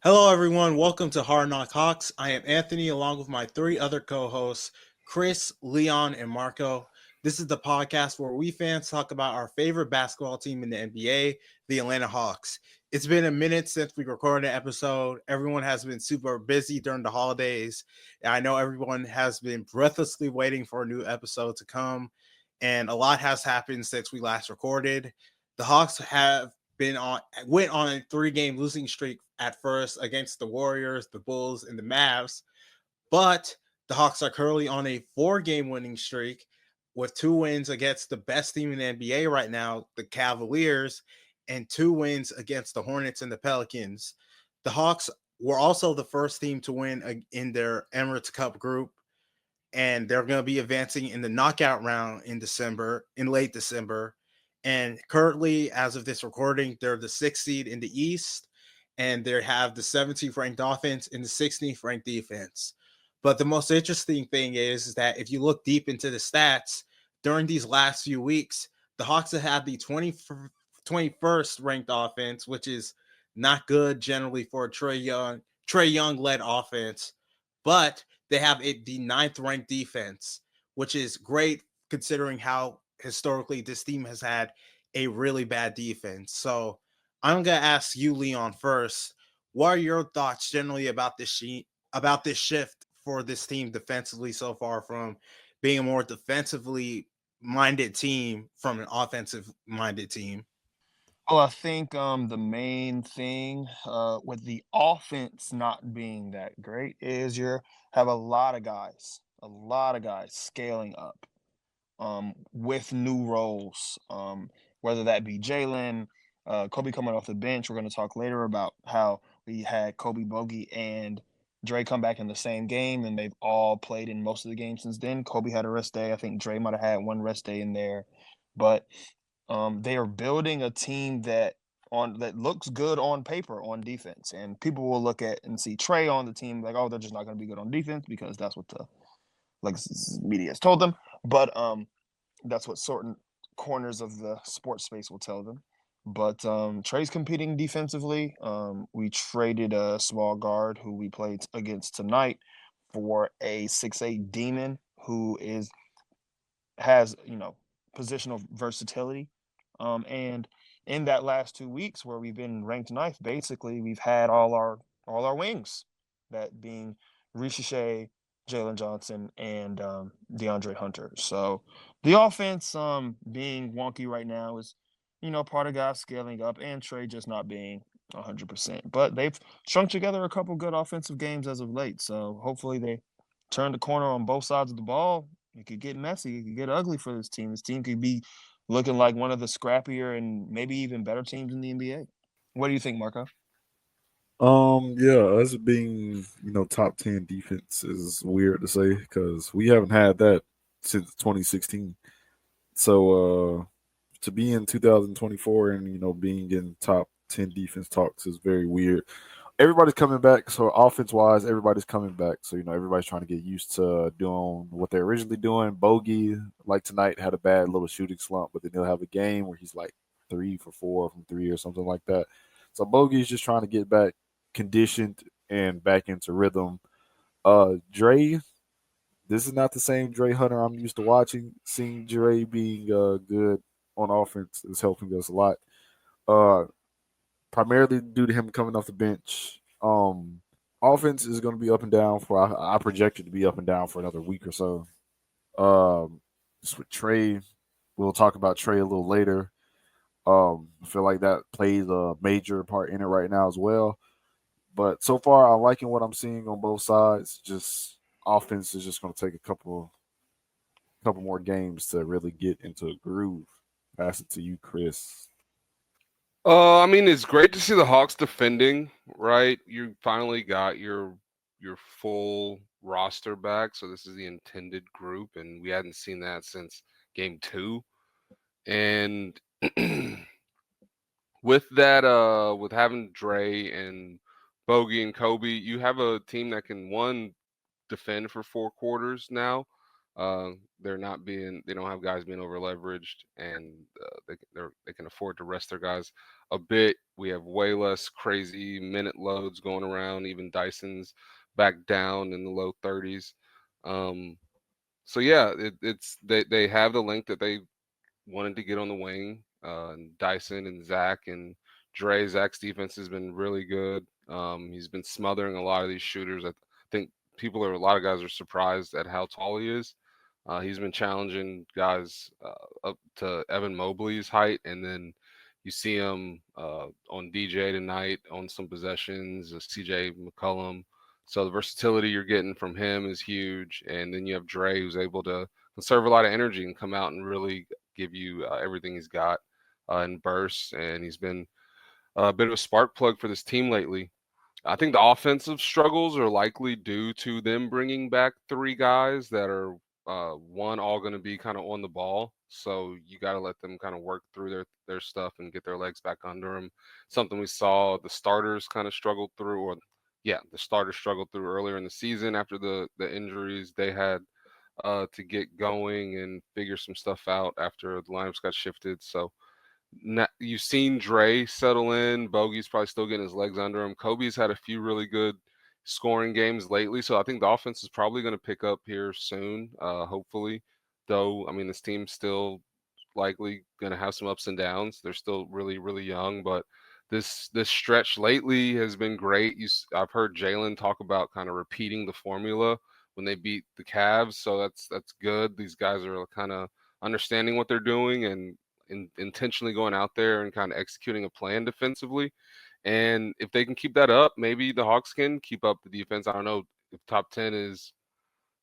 Hello, everyone. Welcome to Hard Knock Hawks. I am Anthony, along with my three other co hosts, Chris, Leon, and Marco. This is the podcast where we fans talk about our favorite basketball team in the NBA, the Atlanta Hawks. It's been a minute since we recorded an episode. Everyone has been super busy during the holidays. And I know everyone has been breathlessly waiting for a new episode to come. And a lot has happened since we last recorded. The Hawks went on a 3-game losing streak at first against the Warriors, the Bulls, and the Mavs, but the Hawks are currently on a 4-game winning streak with 2 wins against the best team in the NBA right now, the Cavaliers, and 2 wins against the Hornets and the Pelicans. The Hawks were also the first team to win in their Emirates Cup group, and they're going to be advancing in the knockout round in late December. And currently, as of this recording, they're the 6th seed in the East, and they have the 17th ranked offense and the 16th ranked defense. But the most interesting thing is that if you look deep into the stats during these last few weeks, the Hawks have had the 21st ranked offense, which is not good generally for a Trae Young led offense, but they have the 9th ranked defense, which is great considering how historically this team has had a really bad defense. So I'm gonna ask you, Leon, first. What are your thoughts generally about this shift for this team defensively so far from being a more defensively minded team from an offensive minded team? Well, I think the main thing with the offense not being that great is you have a lot of guys scaling up with new roles, whether that be Jalen, Kobe coming off the bench. We're going to talk later about how we had Kobe Bogey and Dre come back in the same game, and they've all played in most of the games since then. Kobe had a rest day. I think Dre might have had one rest day in there, but they are building a team that looks good on paper on defense, and people will look at and see Trey on the team like, oh, they're just not going to be good on defense because that's what the media has told them. But that's what certain corners of the sports space will tell them. But Trey's competing defensively. We traded a small guard who we played against tonight for a 6'8" demon who has positional versatility. And in that last 2 weeks where we've been ranked ninth, basically we've had all our wings, that being Risacher, Jalen Johnson, and DeAndre Hunter. So the offense being wonky right now is, part of guys scaling up and Trey just not being 100%. But they've strung together a couple good offensive games as of late. So hopefully they turn the corner on both sides of the ball. It could get messy. It could get ugly for this team. This team could be looking like one of the scrappier and maybe even better teams in the NBA. What do you think, Marco? Yeah, us being top 10 defense is weird to say because we haven't had that since 2016. So to be in 2024 and being in top 10 defense talks is very weird. Everybody's coming back, so offense wise, everybody's coming back. So everybody's trying to get used to doing what they're originally doing. Bogey, like tonight, had a bad little shooting slump, but then he'll have a game where he's like 3 for 4 from three or something like that. So Bogey's just trying to get back conditioned and back into rhythm. Dre, this is not the same Dre Hunter I'm used to watching. Seeing Dre being good on offense is helping us a lot. Uh, Primarily due to him coming off the bench. Offense is going to be up and down for. I project it to be up and down for another week or so. Just with Trey, we'll talk about Trey a little later. I feel like that plays a major part in it right now as well. But so far, I'm liking what I'm seeing on both sides. Just offense is just going to take a couple more games to really get into a groove. Pass it to you, Chris. I mean, it's great to see the Hawks defending, right? You finally got your full roster back, so this is the intended group, and we hadn't seen that since game two. And with that, with having Dre and Bogey and Kobe, you have a team that can defend for 4 quarters now. They don't have guys being over leveraged, and they can afford to rest their guys a bit. We have way less crazy minute loads going around. Even Dyson's back down in the low 30s. So yeah, they have the length that they wanted to get on the wing. And Dyson and Zach and Dre. Zach's defense has been really good. He's been smothering a lot of these shooters. I think a lot of guys are surprised at how tall he is. He's been challenging guys up to Evan Mobley's height, and then you see him on DJ tonight on some possessions, CJ McCollum. So the versatility you're getting from him is huge, and then you have Dre, who's able to conserve a lot of energy and come out and really give you everything he's got in bursts, and he's been a bit of a spark plug for this team lately. I think the offensive struggles are likely due to them bringing back three guys that are one all going to be kind of on the ball. So you got to let them kind of work through their stuff and get their legs back under them. Something we saw the starters kind of struggled through, or the starters struggled through earlier in the season after the injuries they had to get going and figure some stuff out after the lineups got shifted. So you've seen Dre settle in. Bogey's probably still getting his legs under him. Kobe's had a few really good scoring games lately, so I think the offense is probably going to pick up here soon, hopefully. Though, I mean, this team's still likely going to have some ups and downs. They're still really, really young, but this stretch lately has been great. I've heard Jalen talk about kind of repeating the formula when they beat the Cavs, so that's good. These guys are kind of understanding what they're doing and intentionally going out there and kind of executing a plan defensively. And if they can keep that up, maybe the Hawks can keep up the defense. I don't know if top 10 is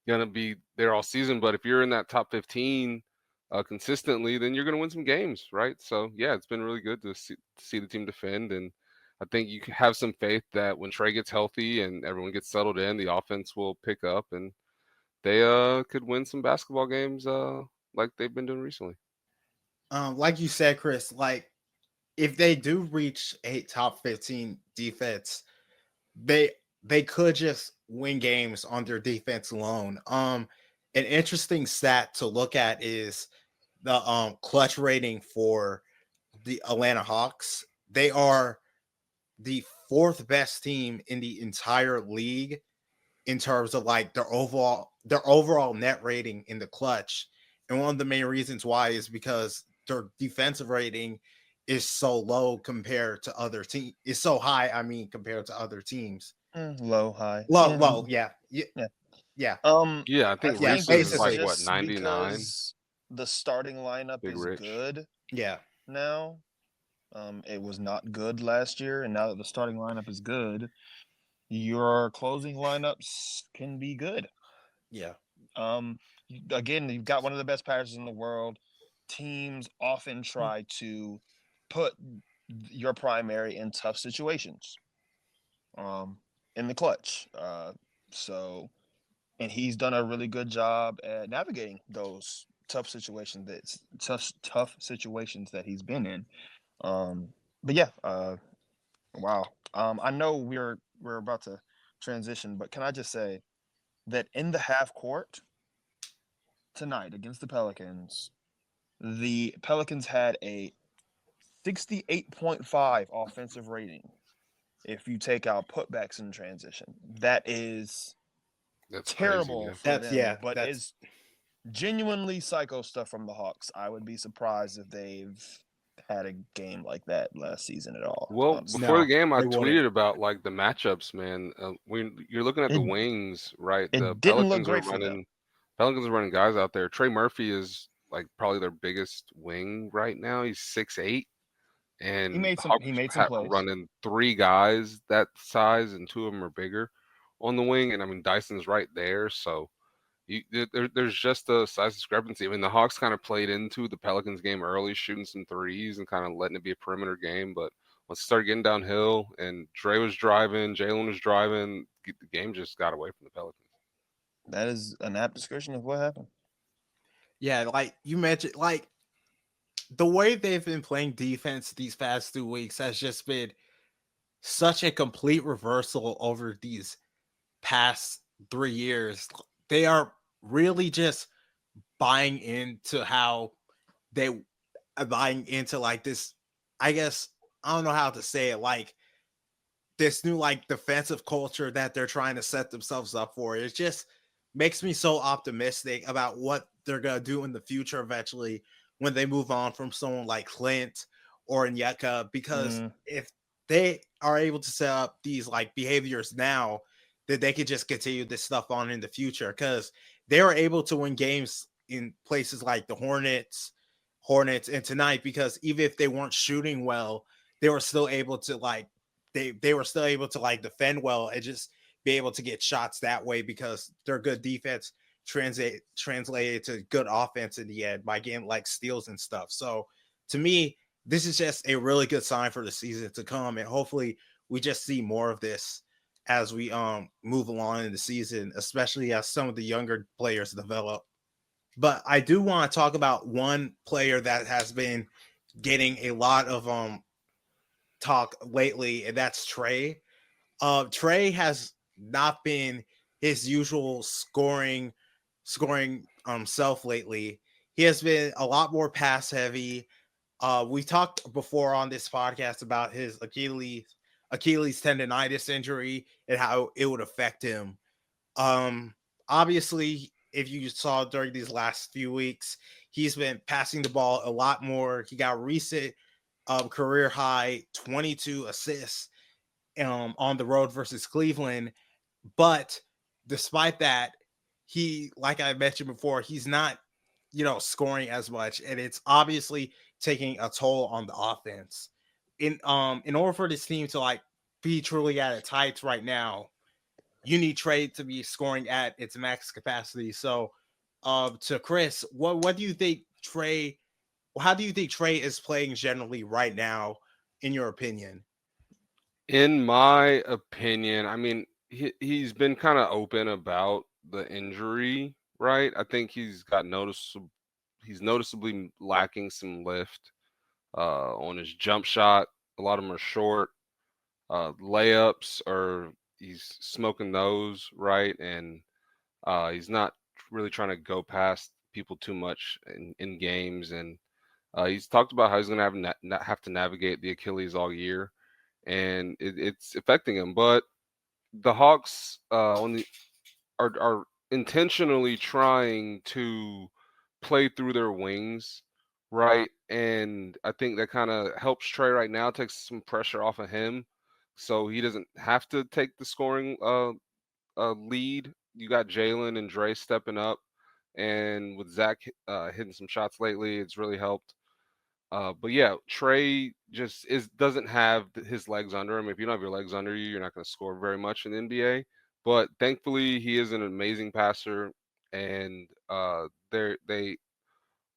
going to be there all season, but if you're in that top 15 consistently, then you're going to win some games, right? So, yeah, it's been really good to see the team defend. And I think you can have some faith that when Trae gets healthy and everyone gets settled in, the offense will pick up and they could win some basketball games like they've been doing recently. Like you said, Chris, like if they do reach a top 15 defense, they could just win games on their defense alone. An interesting stat to look at is the clutch rating for the Atlanta Hawks. They are the fourth best team in the entire league in terms of like their overall net rating in the clutch. And one of the main reasons why is because their defensive rating is so low compared to other teams. It's so high, I mean, compared to other teams. Low, high. Low, yeah. Yeah, I think yeah, Reese's is like basically. what, 99? Because the starting lineup Big is Rich. good Yeah. now. It was not good last year, and now that the starting lineup is good, your closing lineups can be good. Yeah. Again, you've got one of the best passers in the world. Teams often try to put your primary in tough situations. In the clutch. And he's done a really good job at navigating those tough situations that he's been in. But yeah, wow. I know we're about to transition, but can I just say that in the half court tonight against the Pelicans had a 68.5 offensive rating. If you take out putbacks in transition, that's terrible crazy, for them. But it's genuinely psycho stuff from the Hawks. I would be surprised if they've had a game like that last season at all. Well, before the game, I tweeted about like the matchups, man. When you're looking at the wings, right? The Pelicans are running guys out there. Trey Murphy is like probably their biggest wing right now. He's 6'8". And he made some plays. Running three guys that size, and two of them are bigger on the wing. And I mean, Dyson's right there, so there's just a size discrepancy. I mean, the Hawks kind of played into the Pelicans game early, shooting some threes and kind of letting it be a perimeter game. But once it started getting downhill, and Dre was driving, Jalen was driving, the game just got away from the Pelicans. That is an apt description of what happened. Yeah, like you mentioned, like the way they've been playing defense these past 2 weeks has just been such a complete reversal over these past 3 years. They are really just buying into how they buying into like this. I guess I don't know how to say it. Like this new like defensive culture that they're trying to set themselves up for. It just makes me so optimistic about what they're gonna do in the future eventually when they move on from someone like Clint or Nyeka. Because if they are able to set up these like behaviors now, that they could just continue this stuff on in the future. Because they were able to win games in places like the Hornets, and tonight because even if they weren't shooting well, they were still able to like they were still able to like defend well and just be able to get shots that way because their good defense translated to good offense in the end by getting like steals and stuff. So to me, this is just a really good sign for the season to come, and hopefully we just see more of this as we move along in the season, especially as some of the younger players develop. But I do want to talk about one player that has been getting a lot of talk lately, and that's Trae. Trae has not been his usual scoring self lately. He has been a lot more pass heavy. We talked before on this podcast about his Achilles tendonitis injury and how it would affect him. Obviously, if you saw during these last few weeks, he's been passing the ball a lot more. He got recent career high 22 assists on the road versus Cleveland. But despite that, he, like I mentioned before, he's not, scoring as much, and it's obviously taking a toll on the offense. In order for this team to like be truly at its heights right now, you need Trae to be scoring at its max capacity. So, to Chris, what do you think Trae? How do you think Trae is playing generally right now, in your opinion? In my opinion, I mean, he's been kind of open about the injury, right? I think he's noticeably lacking some lift on his jump shot. A lot of them are short. Layups are he's smoking those, right? And he's not really trying to go past people too much in games. And he's talked about how he's going to have to navigate the Achilles all year, and it's affecting him. But the Hawks are intentionally trying to play through their wings, right? And I think that kind of helps Trae right now, takes some pressure off of him, so he doesn't have to take the scoring lead. You got Jalen and Dre stepping up, and with Zach hitting some shots lately, it's really helped. But yeah, Trae just doesn't have his legs under him. If you don't have your legs under you, you're not going to score very much in the NBA. But thankfully, he is an amazing passer, and they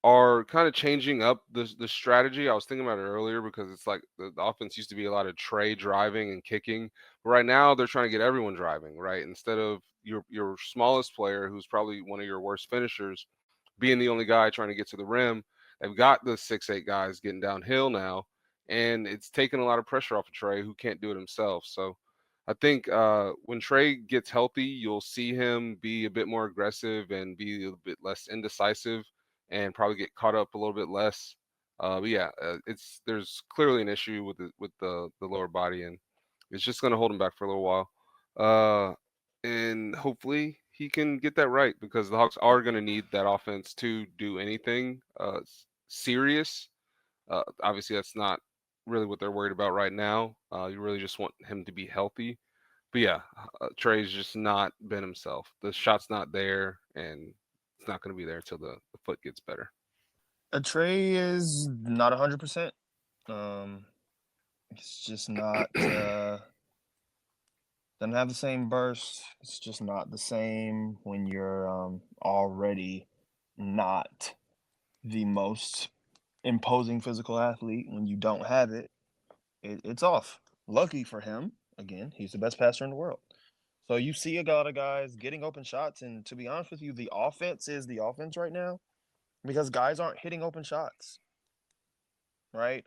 are kind of changing up the strategy. I was thinking about it earlier because it's like the offense used to be a lot of Trae driving and kicking, but right now they're trying to get everyone driving, right? Instead of your smallest player, who's probably one of your worst finishers, being the only guy trying to get to the rim. They've got the 6'8" guys getting downhill now, and it's taking a lot of pressure off of Trae, who can't do it himself. So I think when Trae gets healthy, you'll see him be a bit more aggressive and be a bit less indecisive, and probably get caught up a little bit less. But yeah, there's clearly an issue with the lower body, and it's just going to hold him back for a little while. And hopefully he can get that right, because the Hawks are going to need that offense to do anything serious. Obviously, that's not really what they're worried about right now. You really just want him to be healthy. But yeah, Trae's just not been himself. The shot's not there, and it's not going to be there until the foot gets better. Trae is not 100%. It's just not. Doesn't have the same burst. It's just not the same when you're already not the most imposing physical athlete. When you don't have it, it's off. Lucky for him, again, he's the best passer in the world. So you see a lot of guys getting open shots, and to be honest with you, the offense is the offense right now because guys aren't hitting open shots, right?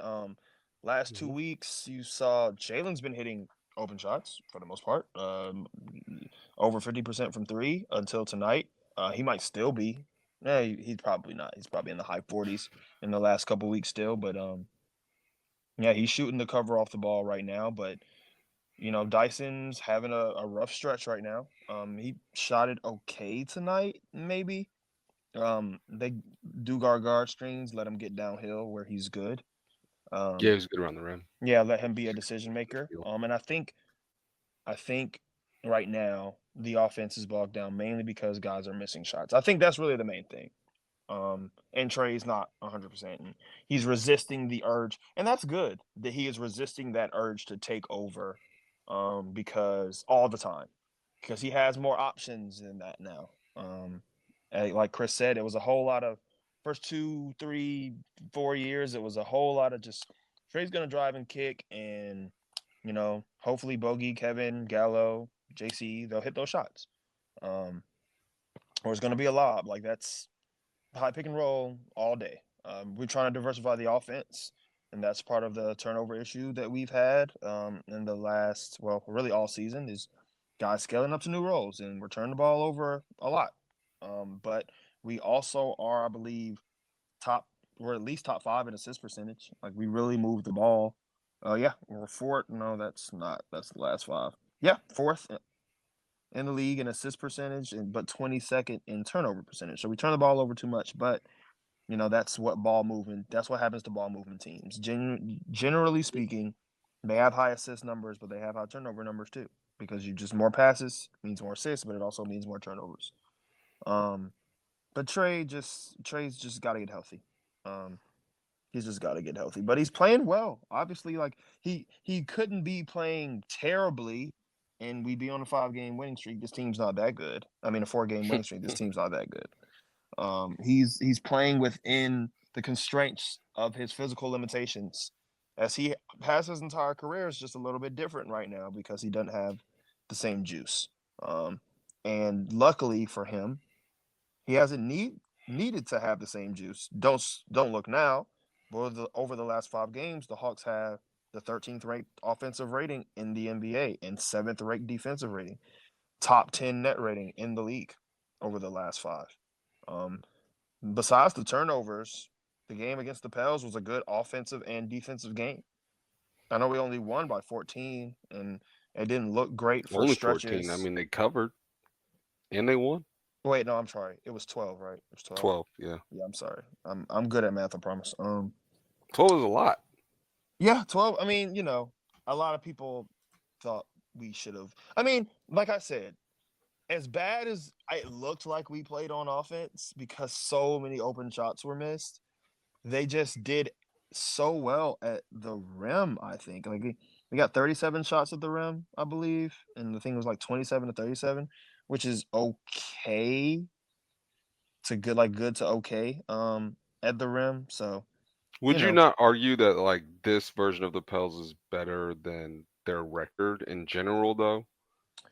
Last 2 weeks, you saw Jalen's been hitting open shots for the most part, over 50% from three until tonight. He might still be He's probably not. He's probably in the high 40s in the last couple weeks still, but yeah, he's shooting the cover off the ball right now. But Dyson's having a rough stretch right now. He shot it okay tonight, maybe. They do guard strings, let him get downhill where he's good. Yeah, he was good around the rim. Yeah, let him be a decision maker. And I think right now the offense is bogged down mainly because guys are missing shots. I think that's really the main thing. And Trae's not 100%. And he's resisting the urge, and that's good that he is resisting that urge to take over, because all the time, because he has more options than that now. Like Chris said, it was a whole lot of first 2, 3, 4 years. It was a whole lot of just Trae's gonna drive and kick, and hopefully Bogey, Kevin, Gallo, JC, they'll hit those shots. Or it's gonna be a lob. Like that's high pick and roll all day. We're trying to diversify the offense, and that's part of the turnover issue that we've had in the last, really all season, is guys scaling up to new roles, and we're turning the ball over a lot. But we also are, I believe, we're at least top 5 in assist percentage. Like we really move the ball. Yeah, we're fourth. No, that's not. That's the last 5. Yeah, fourth in the league in assist percentage, but 22nd in turnover percentage. So we turn the ball over too much, but that's what that's what happens to ball movement teams. Generally speaking, they have high assist numbers, but they have high turnover numbers too, because you just more passes means more assists, but it also means more turnovers. But Trae's just got to get healthy. He's just got to get healthy, but he's playing well. Obviously, like he couldn't be playing terribly, and we'd be on a 5-game winning streak. This team's not that good. I mean, a 4-game winning streak. This team's not that good. He's playing within the constraints of his physical limitations, as he has his entire career. Is just a little bit different right now because he doesn't have the same juice. And luckily for him, he hasn't needed to have the same juice. Don't look now. But over the last 5 games, the Hawks have the 13th ranked offensive rating in the NBA and 7th ranked defensive rating, top 10 net rating in the league over the last 5. Besides the turnovers, the game against the Pels was a good offensive and defensive game. I know we only won by 14, and it didn't look great for Only stretches. 14. I mean, they covered, and they won. Wait, no, I'm sorry. It was 12, right? It was 12. 12, yeah. Yeah, I'm sorry. I'm good at math, I promise. 12 is a lot. Yeah, 12. I mean, a lot of people thought we should have. I mean, like I said, as bad as it looked like we played on offense because so many open shots were missed, they just did so well at the rim, I think. Like we got 37 shots at the rim, I believe, and the thing was like 27 to 37, which is okay to good, like good to okay at the rim. So would you not argue that like this version of the Pels is better than their record in general, though?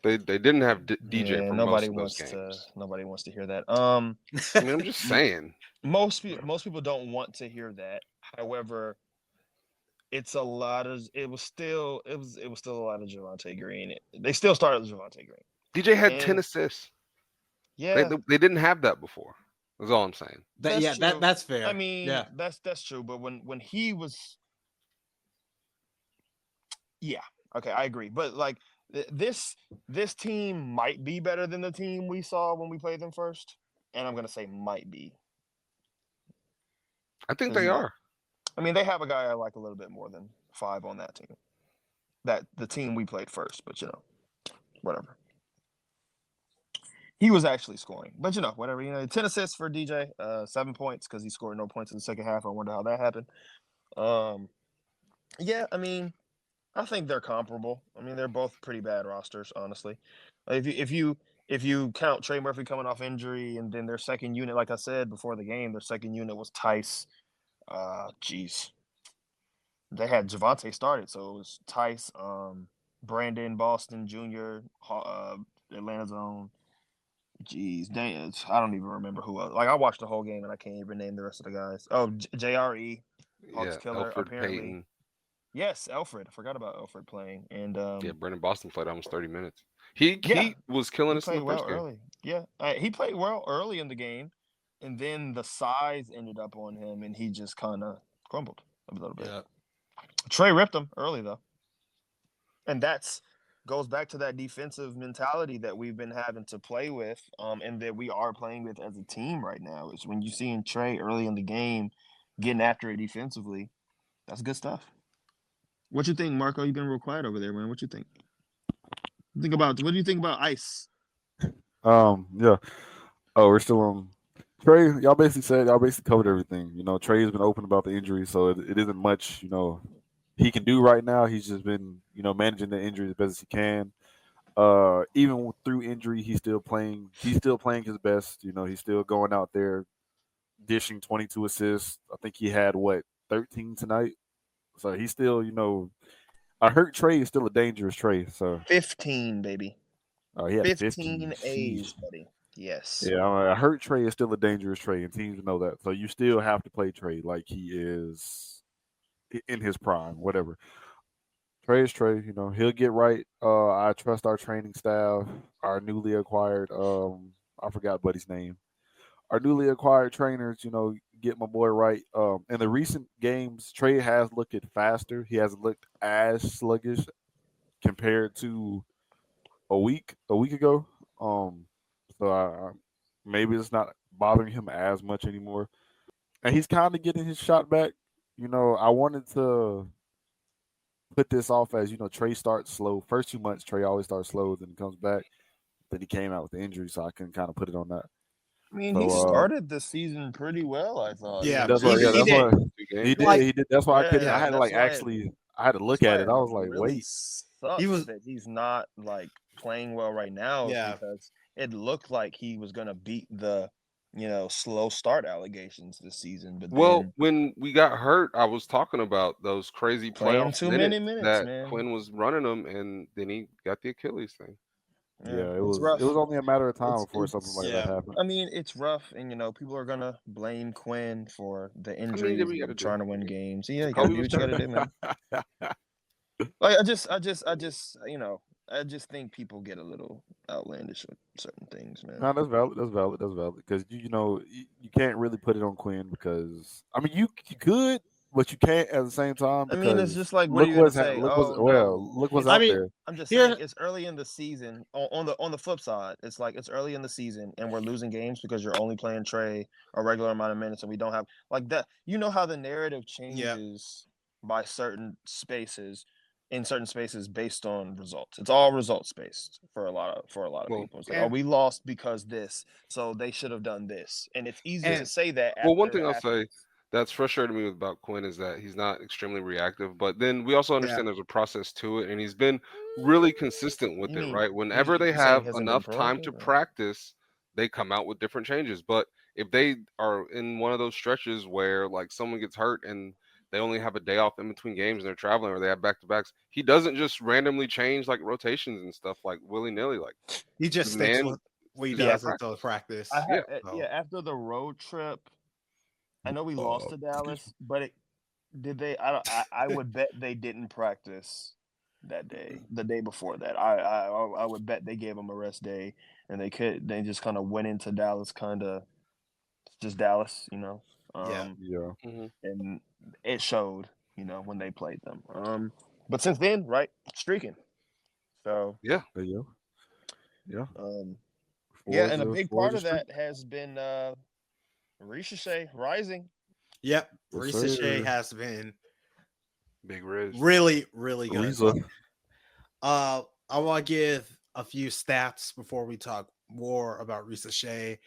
They didn't have DJ for most of those games. Nobody wants to hear that. I mean, I'm just saying. Most people don't want to hear that. However, it's a lot of. It was still a lot of Javonte Green. They still started with Javonte Green. DJ had 10 assists. Yeah, they didn't have that before. That's all I'm saying. That's fair. I mean, yeah, that's true. But when he was, yeah, okay, I agree. But like this team might be better than the team we saw when we played them first, and I'm gonna say might be. I think they are. I mean, they have a guy I like a little bit more than 5 on that team. That the team we played first, but whatever. He was actually scoring, but whatever. 10 assists for DJ, 7 points because he scored no points in the second half. I wonder how that happened. Yeah, I mean, I think they're comparable. I mean, they're both pretty bad rosters, honestly. If you count Trey Murphy coming off injury, and then their second unit, like I said before the game, their second unit was Tice. They had Javonte started, so it was Tice, Brandon Boston Jr., Atlanta Zone. Dang, I don't even remember who else. Like I watched the whole game and I can't even name the rest of the guys. Oh, J.R.E. Hawks killer Alfred apparently. Payton. Yes, Alfred. I forgot about Alfred playing. And Brandon Boston played almost 30 minutes. He was killing us in the first game. Early. Yeah, he played well early in the game, and then the size ended up on him, and he just kind of crumbled a little bit. Yeah. Trae ripped him early though, and that's goes back to that defensive mentality that we've been having to play with, and that we are playing with as a team right now. Is when you see Trae early in the game getting after it defensively, that's good stuff. What you think, Marco? You've been real quiet over there, man. What you think? What do you think about Ice? Yeah. Oh, we're still on. Trae, y'all basically covered everything. Trae's been open about the injury, so it isn't much, he can do right now. He's just been, managing the injury as best as he can. Even through injury, he's still playing. He's still playing his best. He's still going out there, dishing 22 assists. I think he had 13 tonight. So he's still, I heard Trae is still a dangerous Trae. So 15, baby. he had 15 15 A's, buddy. Yes. Yeah, I heard Trae is still a dangerous Trae, and teams know that. So you still have to play Trae like he is in his prime, whatever. Trae is Trae. He'll get right. I trust our training staff, our newly acquired. I forgot Buddy's name. Our newly acquired trainers, get my boy right. In the recent games, Trae has looked faster. He hasn't looked as sluggish compared to a week ago. So maybe it's not bothering him as much anymore, and he's kind of getting his shot back. I wanted to put this off as Trae starts slow. First 2 months, Trae always starts slow, then he comes back. Then he came out with the injury, so I can kind of put it on that. I mean, So, he started the season pretty well, I thought. Yeah, that's he why. did- Yeah, he that's did. why he did. Like- He did. That's why I couldn't. Yeah, I had to that's why actually. I had to look That's at why it. I was like, really wait. sucks He was- that he's not like playing well right now. Yeah. Because it looked like he was gonna beat the slow start allegations this season. But Well, then when we got hurt, I was talking about those crazy playing playoff too many minutes minutes, that man. Quinn was running them, and then he got the Achilles thing. Yeah, it it's was. rough. It was only a matter of time It's- before something like yeah. that happened. I mean, it's rough, and people are gonna blame Quinn for the mean, injuries what you and gotta do? trying to win games. Yeah, you Kobe gotta do was what you gotta do, man. Like I just think people get a little outlandish with certain things, man. No, that's valid. That's valid. Because you can't really put it on Quinn because I mean you could, but you can't at the same time. I mean, it's Because just like, what are you gonna say? look Oh, what's no. look what's I out mean, there. I'm just Here- saying it's early in the season. On the flip side, it's like it's early in the season and we're losing games because you're only playing Trae a regular amount of minutes and we don't have like that. You know how the narrative changes by certain spaces based on results. It's all results based for a lot of Well, people. It's like, and- oh, we lost because this, so they should have done this. And it's easy to And- say that. Well, one thing I'll say that's frustrated me about Quinn is that he's not extremely reactive. But then we also understand there's a process to it, and he's been really consistent with You it, mean- right? Whenever they you saying have hasn't been enough time to proactive, or- practice, they come out with different changes. But if they are in one of those stretches where like someone gets hurt and they only have a day off in between games and they're traveling or they have back-to-backs, he doesn't just randomly change like rotations and stuff like willy-nilly. Like He just sticks Man, with what he yeah, does until practice. After the road trip, I know we lost to Dallas, but I would bet they didn't practice that day. The day before that, I would bet they gave them a rest day, and they just kind of went into Dallas, just Dallas, Yeah. Yeah. and it showed, when they played them. But since then, right, streaking. So There you go. yeah, and a Forza- big Forza part of Street. that has been Risacher rising. Yep. Yes, Risacher sir. has been Big Riz. really, really good. Risa. I want to give a few stats before we talk more about Risacher.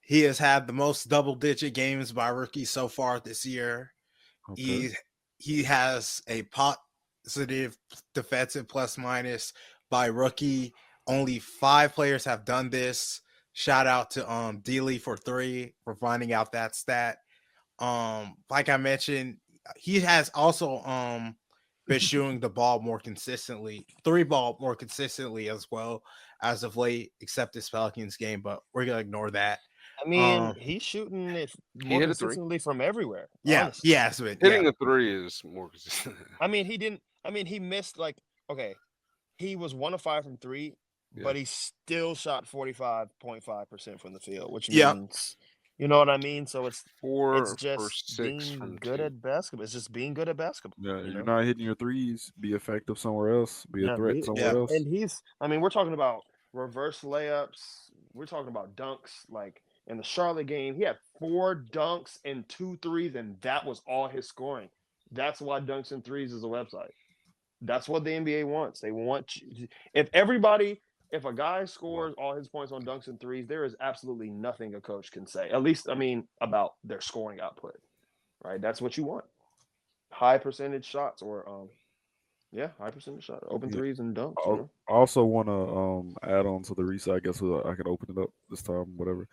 He has had the most double-digit games by rookies so far this year. Okay. He has a positive defensive plus minus by rookie. Only 5 players have done this. Shout out to Dealey for 3 for finding out that stat. Like I mentioned, he has also been shooting the ball more consistently, 3-ball more consistently as well as of late, except this Pelicans game, but we're gonna ignore that. I mean, he's shooting it more hit a 3. consistently from everywhere. Yeah, honestly. yeah, it's been, Hitting yeah. the 3 is more consistent. I mean, he missed he was 1 of 5 from 3, Yeah. but he still shot 45.5% from the field, which Yeah. means You know what I mean? So it's 4 for just 6 from being good 2. at basketball. It's just being good at basketball. Yeah, You you're know? not hitting your threes. Be effective somewhere else. Be a threat somewhere else. And we're talking about reverse layups. We're talking about dunks. Like in the Charlotte game, he had 4 dunks and 2 threes, and that was all his scoring. That's why Dunks and Threes is a website. That's what the NBA wants. They want you, if a guy scores all his points on dunks and threes, there is absolutely nothing a coach can say. At least, about their scoring output, right? That's what you want. High percentage shots or high percentage shots, open Yeah. threes and dunks. I also want to add on to the reset. I guess I can open it up this time. Whatever.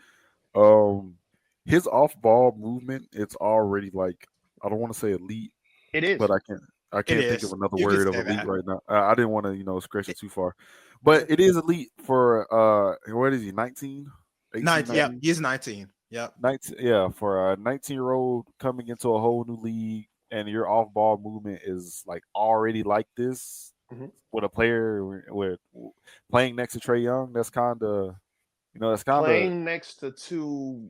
Um, his off ball movement. It's already like I don't want to say elite, It is. but I It can't think of is. another You can word of say elite that. right now. I didn't want to stretch it too far, but it is elite for what is he 19? 18, 19. Yeah, 19? he's 19. Yep. 19, yeah, for a 19-year-old coming into a whole new league and your off ball movement is like already like this with a player with playing next to Trae Young, that's kind of playing next to 2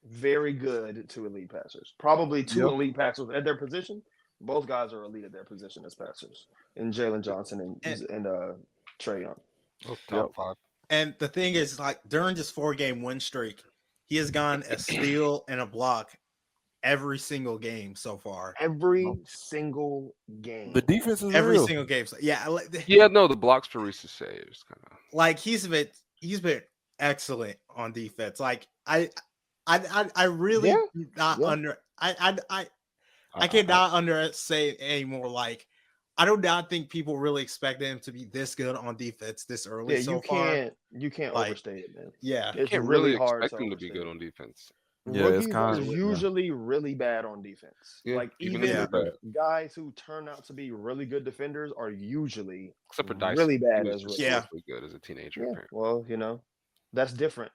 very good to elite passers. Probably 2 elite passers at their position. Both guys are elite at their position as passers. And Jalen Johnson and Trae Young. Top 5. And the thing is, like during this 4-game win streak, he has gotten a steal and a block every single game so far. Every single game. The defense is every real. single game. So, yeah. No, the blocks for Risacher is kind of like he's been excellent on defense. Like I really not under I cannot understate anymore. Like I do not think people really expected him to be this good on defense this early. You can't overstate it, man. Yeah, it's can't really really hard expect him to be good on defense. Yeah, Rookies are usually really bad on defense. Yeah, like even guys who turn out to be really good defenders are usually except for Dyson. really bad He was as rookies. really good as a teenager. Yeah. Apparently. Well, that's different.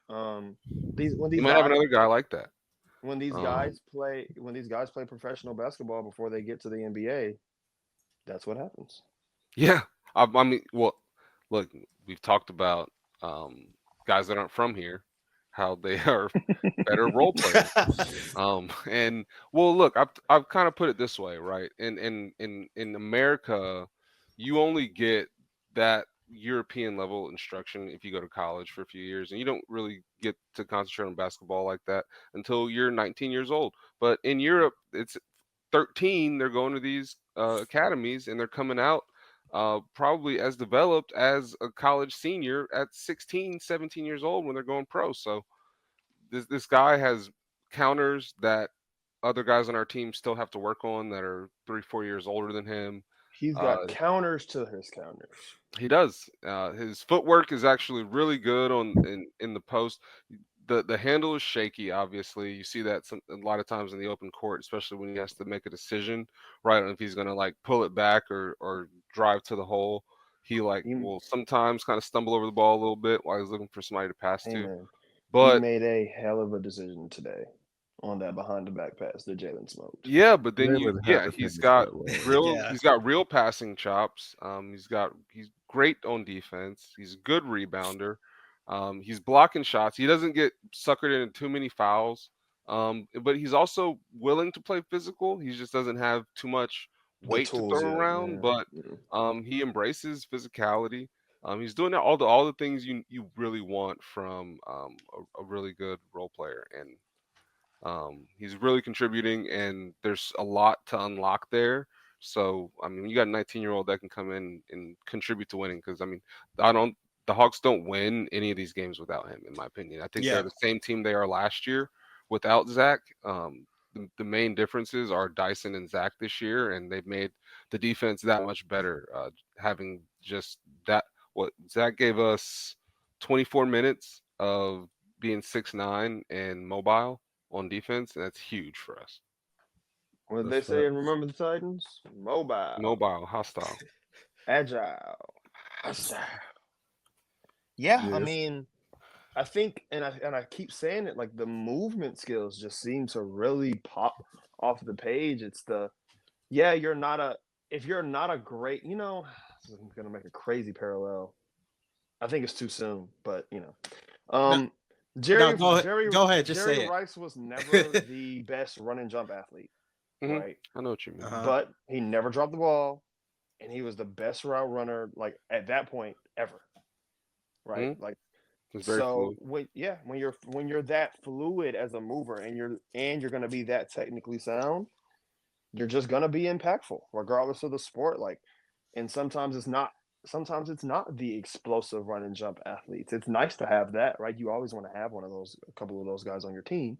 These you might have another guy like that. When these guys play professional basketball before they get to the NBA, that's what happens. Yeah, I mean, well, look, we've talked about guys that aren't from here, how they are better role players. And well, look, I've kind of put it this way, right? In America, you only get that European level instruction if you go to college for a few years, and you don't really get to concentrate on basketball like that until you're 19 years old. But in Europe, it's 13. They're going to these academies, and they're coming out probably as developed as a college senior at 16, 17 years old when they're going pro. So this guy has counters that other guys on our team still have to work on that are 3-4 years older than him. He's got counters to his counters. He does. His footwork is actually really good in the post. The handle is shaky. Obviously, you see that a lot of times in the open court, especially when he has to make a decision, right? If he's going to like pull it back or drive to the hole, he will sometimes kind of stumble over the ball a little bit while he's looking for somebody to pass to. Man. But he made a hell of a decision today on that behind the back pass that Jalen smoked. Yeah, but then he's got real passing chops. He's great on defense. He's a good rebounder. He's blocking shots. He doesn't get suckered into too many fouls. But he's also willing to play physical. He just doesn't have too much weight to throw around. But he embraces physicality. He's doing all the things you really want from a really good role player, and he's really contributing, and there's a lot to unlock there. So, I mean, you got a 19-year-old that can come in and contribute to winning. Because, I mean, the Hawks don't win any of these games without him, in my opinion. I think they're the same team they are last year without Zach. The main differences are Dyson and Zach this year, and they've made the defense that much better. Having just that, what Zach gave us 24 minutes of being 6'9" and mobile on defense, and that's huge for us. What did they say in Remember the Titans? Mobile, hostile, agile, hostile. Yeah, yes. I mean, I think, and I keep saying it, like the movement skills just seem to really pop off the page. It's if you're not a great, I'm gonna make a crazy parallel. I think it's too soon, but No, go ahead. Just Jerry say it. Rice was never the best run and jump athlete, Mhm. right? I know what you mean. Uh-huh. But he never dropped the ball, and he was the best route runner, like at that point ever, right? Mhm. Like It's very so, fluid. when you're that fluid as a mover, and you're going to be that technically sound, you're just going to be impactful, regardless of the sport. Like, and sometimes it's not the explosive run and jump athletes. It's nice to have that, right? You always want to have a couple of those guys on your team,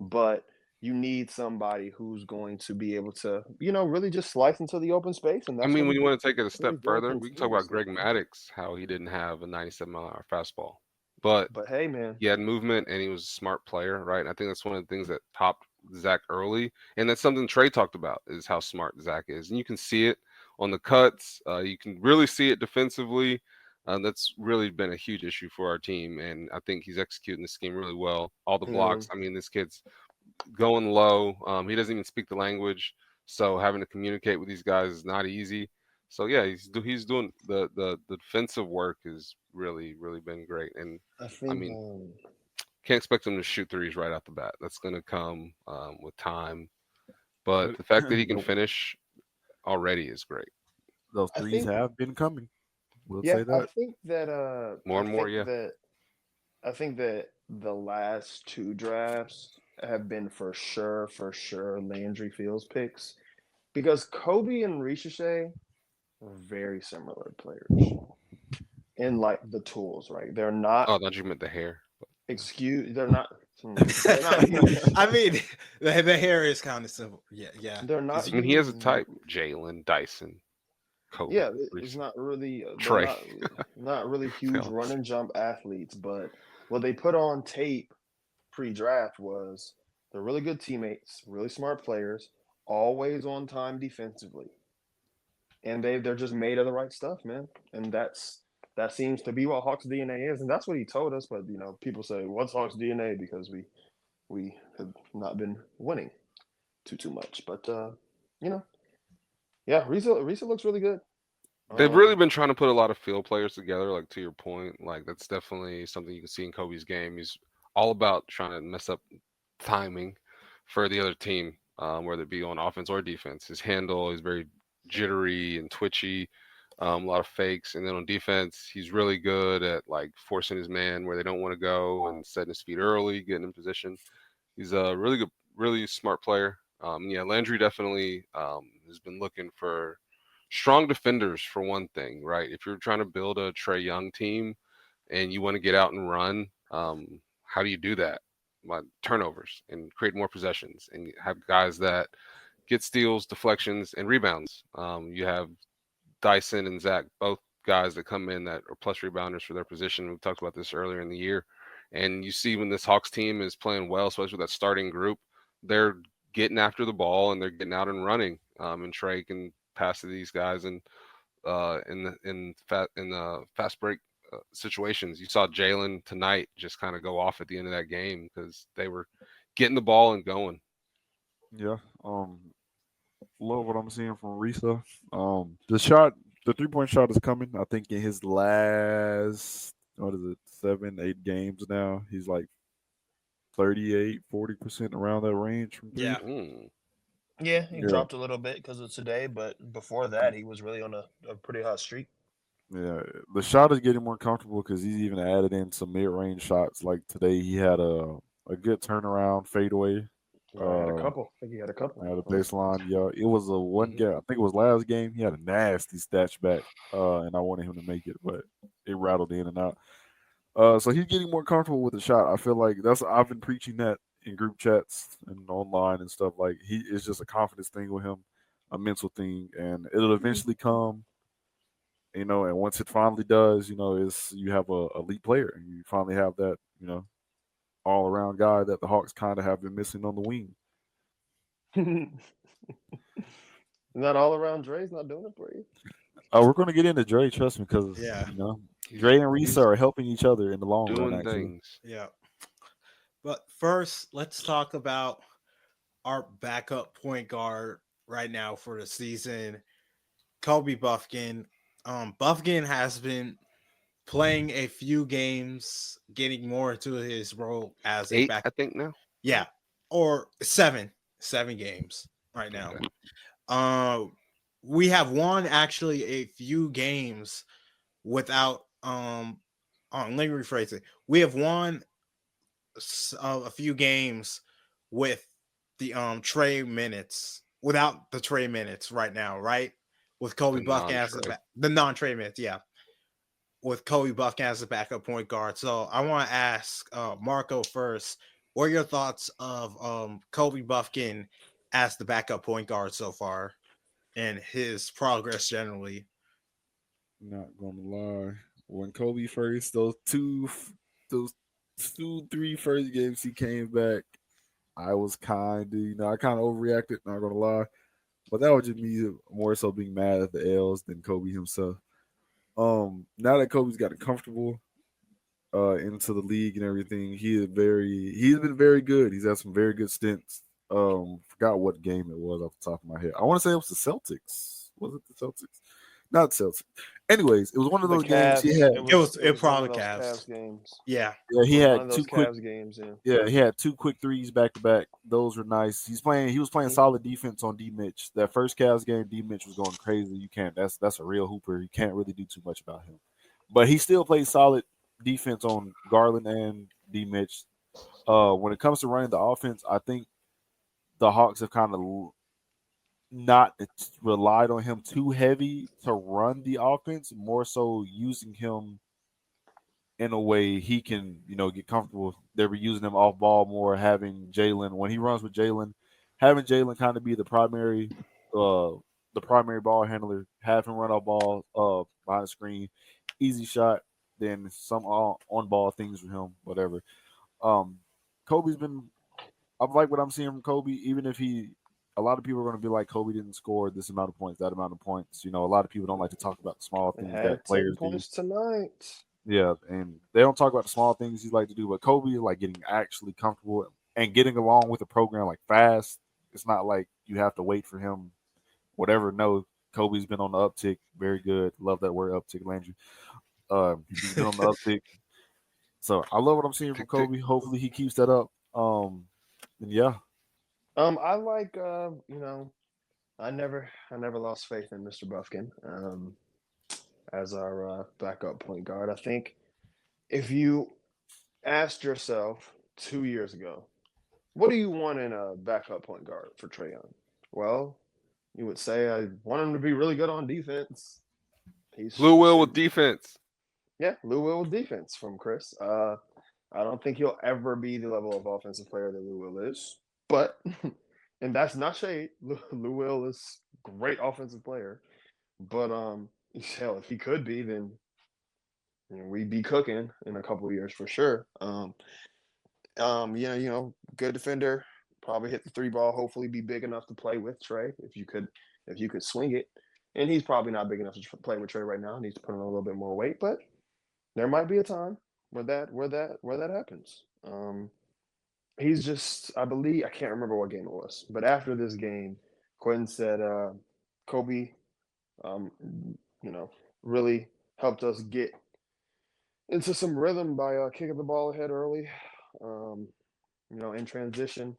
but you need somebody who's going to be able to, really just slice into the open space, and I that's mean, what when you want to take it a what step he's doing further, we can talk about continuously. Greg Maddux, how he didn't have a 97-mile-an-hour fastball, but But hey, man, he had movement and he was a smart player, right? And I think that's one of the things that topped Zach early, and that's something Trae talked about is how smart Zach is, and you can see it on the cuts. You can really see it defensively. That's really been a huge issue for our team, and I think he's executing the scheme really well. All the blocks. I mean, this kid's going low. He doesn't even speak the language, so having to communicate with these guys is not easy. So yeah, he's doing the defensive work has really been great, and I I think mean can't expect him to shoot threes right off the bat. That's going to come with time, but the fact that he can finish already is great. Those I threes think have been coming. We'll yeah, say that. More and more, yeah. I think that the last two drafts have been for sure Landry Fields picks, because Kobe and Risacher are very similar players in like the tools, right? They're not Oh, I thought you meant the hair. they're not they're not huge. I mean, the hair is kind of simple. Yeah. They're not I mean, he has a huge. type: Jalen, Dyson, Kobe, Yeah, it's Reese, not really they're Trey. not really huge Phil. run and jump athletes, but what they put on tape pre-draft was they're really good teammates, really smart players, always on time defensively, and they're just made of the right stuff, man. And that seems to be what Hawks DNA is, and that's what he told us. But people say, "What's Hawks DNA?" Because we have not been winning too much. But yeah, Risa looks really good. They've really been trying to put a lot of field players together, like to your point. Like that's definitely something you can see in Kobe's game. He's all about trying to mess up timing for the other team, whether it be on offense or defense. His handle is very jittery and twitchy, a lot of fakes. And then on defense, he's really good at like forcing his man where they don't want to go and setting his feet early, getting in position. He's a really good, really smart player. Yeah, Landry definitely has been looking for strong defenders for one thing, right? If you're trying to build a Trae Young team and you want to get out and run, how do you do that? By turnovers and create more possessions and have guys that get steals, deflections, and rebounds. You have Dyson and Zach, both guys that come in that are plus rebounders for their position. We talked about this earlier in the year. And you see when this Hawks team is playing well, especially with that starting group, they're getting after the ball and they're getting out and running. And Trae can pass to these guys and in the fast break situations. You saw Jalen tonight just kind of go off at the end of that game because they were getting the ball and going. Yeah. Love what I'm seeing from Risa. The 3-point shot is coming. I think in his last, what is it, 7, 8 games now, he's like 38, 40% around that range from three. Yeah. Yeah, he Yeah. dropped a little bit because of today, but before that, he was really on a pretty hot streak. Yeah, the shot is getting more comfortable because he's even added in some mid-range shots. Like today, he had a good turnaround fadeaway. I had a couple. I think he had a couple. At a baseline, yeah, it was a one Mhm. game. I think it was last game. He had a nasty stats back, and I wanted him to make it, but it rattled in and out. So he's getting more comfortable with the shot. I feel like I've been preaching that in group chats and online and stuff. Like it's just a confidence thing with him, a mental thing, and it'll eventually come. And once it finally does, you have a elite player, and you finally have that, all around guy that the Hawks kind of have been missing on the wing. Not all around. Dre's not doing it for you. We're going to get into Dre, trust me, because Yeah. Dre and Risa are helping each other in the long run. Doing Actually, things. Yeah. But first, let's talk about our backup point guard right now for the season, Kobe Bufkin. Bufkin has been playing a few games, getting more into his role as a 8, back. I think now. Yeah, or seven games right now. Okay. We have won actually a few games without let me rephrase it. We have won a few games with the Trae minutes without the Trae minutes right now, right? With Kobe The Bufkin as non-Trae. the non-Trae minutes, yeah. With Kobe Bufkin as the backup point guard. So I want to ask Marco first. What are your thoughts of Kobe Bufkin as the backup point guard so far and his progress generally? Not gonna lie, when Kobe first those 2, 3 first games he came back, I was kind of I kind of overreacted. Not gonna lie, but that was just me more so being mad at the L's than Kobe himself. Now that Kobe's gotten comfortable into the league and everything, he's been very good. He's had some very good stints. Forgot what game it was off the top of my head. I want to say it was the Celtics. Was it the Celtics? Not Celtics. Anyways, it was one of The those games he Cavs. had. It One of probably those Cavs. Cavs games. Yeah. Yeah, he One had of two those quick. Cavs games. Yeah. Yeah, he had 2 quick threes back to back. Those were nice. He was playing Mhm. solid defense on D Mitch. That first Cavs game, D Mitch was going crazy. You can't. That's a real hooper. You can't really do too much about him. But he still plays solid defense on Garland and D Mitch. When it comes to running the offense, I think the Hawks have kind of not relied on him too heavy to run the offense. More so using him in a way he can, get comfortable. They were using him off ball more, having Jalen when he runs with Jalen, having Jalen kind of be the primary ball handler, have him run off ball behind the screen, easy shot, then some on ball things with him, whatever. Um, Kobe's been I like what I'm seeing from Kobe, even if a lot of people are going to be like Kobe didn't score this amount of points, that amount of points. A lot of people don't like to talk about the small It things had that 10 players do. points tonight. Yeah, and they don't talk about the small things he's like to do, but Kobe like getting actually comfortable and getting along with the program like fast. It's not like you have to wait for him. Whatever. No, Kobe's been on the uptick. Very good. Love that word uptick, Landry. He's been on the uptick. So I love what I'm seeing from Tick, tick. Kobe. Hopefully he keeps that up. And yeah, I like I never lost faith in Mr. Bufkin as our backup point guard. I think if you asked yourself 2 years ago, what do you want in a backup point guard for Trae Young? Well, you would say I want him to be really good on defense. Blue Will with defense. Yeah, Lou Will defense from Chris. I don't think he'll ever be the level of offensive player that Lou Will is, but and that's not shade. Lou Will is great offensive player, but hell, if he could be, then we'd be cooking in a couple of years for sure. Good defender, probably hit the 3 ball. Hopefully, be big enough to play with Trae if you could swing it. And he's probably not big enough to play with Trae right now. He needs to put on a little bit more weight, but there might be a time where that happens. He's just, I believe, I can't remember what game it was, but after this game, Quentin said, Kobe, um, really helped us get into some rhythm by kicking the ball ahead early, um, in transition.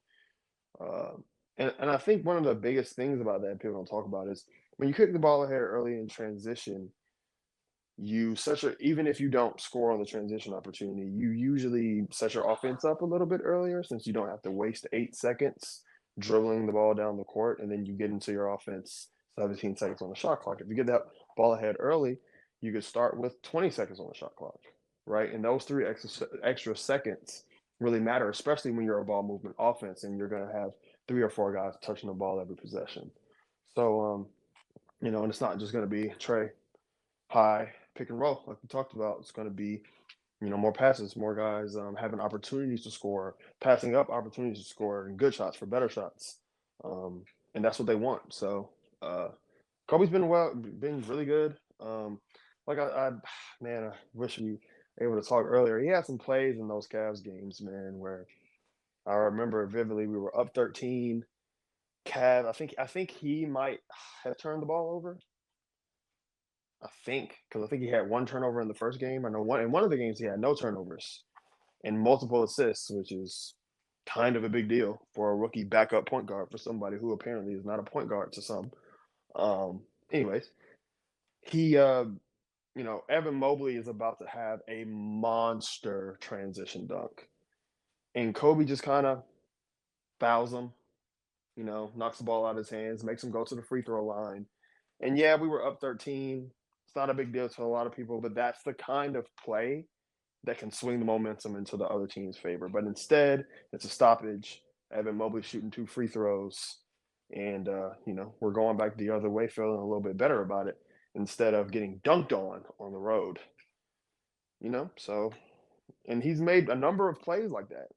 Uh, and I think one of the biggest things about that people don't talk about is when you kick the ball ahead early in transition, even if you don't score on the transition opportunity, you usually set your offense up a little bit earlier since you don't have to waste 8 seconds dribbling the ball down the court, and then you get into your offense 17 seconds on the shot clock. If you get that ball ahead early, you could start with 20 seconds on the shot clock, right? And those 3 extra seconds really matter, especially when you're a ball movement offense and you're going to have 3 or 4 guys touching the ball every possession. So, and it's not just going to be Trae high pick and roll like we talked about. It's going to be more passes, more guys having opportunities to score, passing up opportunities to score, and good shots for better shots, and that's what they want. So Kobe's been really good. Like man, I wish we were able to talk earlier. He had some plays in those Cavs games, man, where I remember vividly we were up 13. I think he might have turned the ball over. I think, because I think he had 1 turnover in the first game. I know in one of the games he had no turnovers and multiple assists, which is kind of a big deal for a rookie backup point guard for somebody who apparently is not a point guard to some. Anyways, he Evan Mobley is about to have a monster transition dunk. And Kobe just kind of fouls him, knocks the ball out of his hands, makes him go to the free throw line. And yeah, we were up 13. It's not a big deal to a lot of people, but that's the kind of play that can swing the momentum into the other team's favor. But instead, it's a stoppage. Evan Mobley shooting 2 free throws. And, we're going back the other way, feeling a little bit better about it instead of getting dunked on the road. So, and he's made a number of plays like that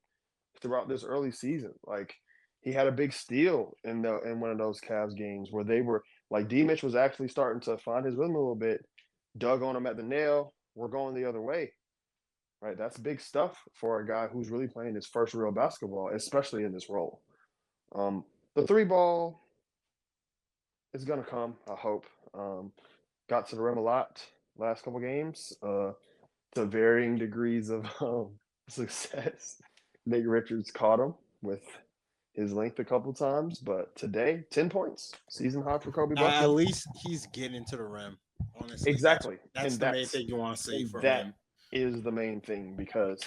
throughout this early season. Like, he had a big steal in one of those Cavs games where they were like D-Mitch was actually starting to find his rhythm a little bit, dug on him at the nail. We're going the other way. Right, that's big stuff for a guy who's really playing his first real basketball, especially in this role. The 3 ball is gonna come, I hope. Got to the rim a lot last couple games, to varying degrees of success. Nate Richards caught him with his length a couple times, but today 10 points, season high for Kobe Bufkin. At least he's getting to the rim. Honestly, Exactly, that's the main thing you want to see from that him. is the main thing, because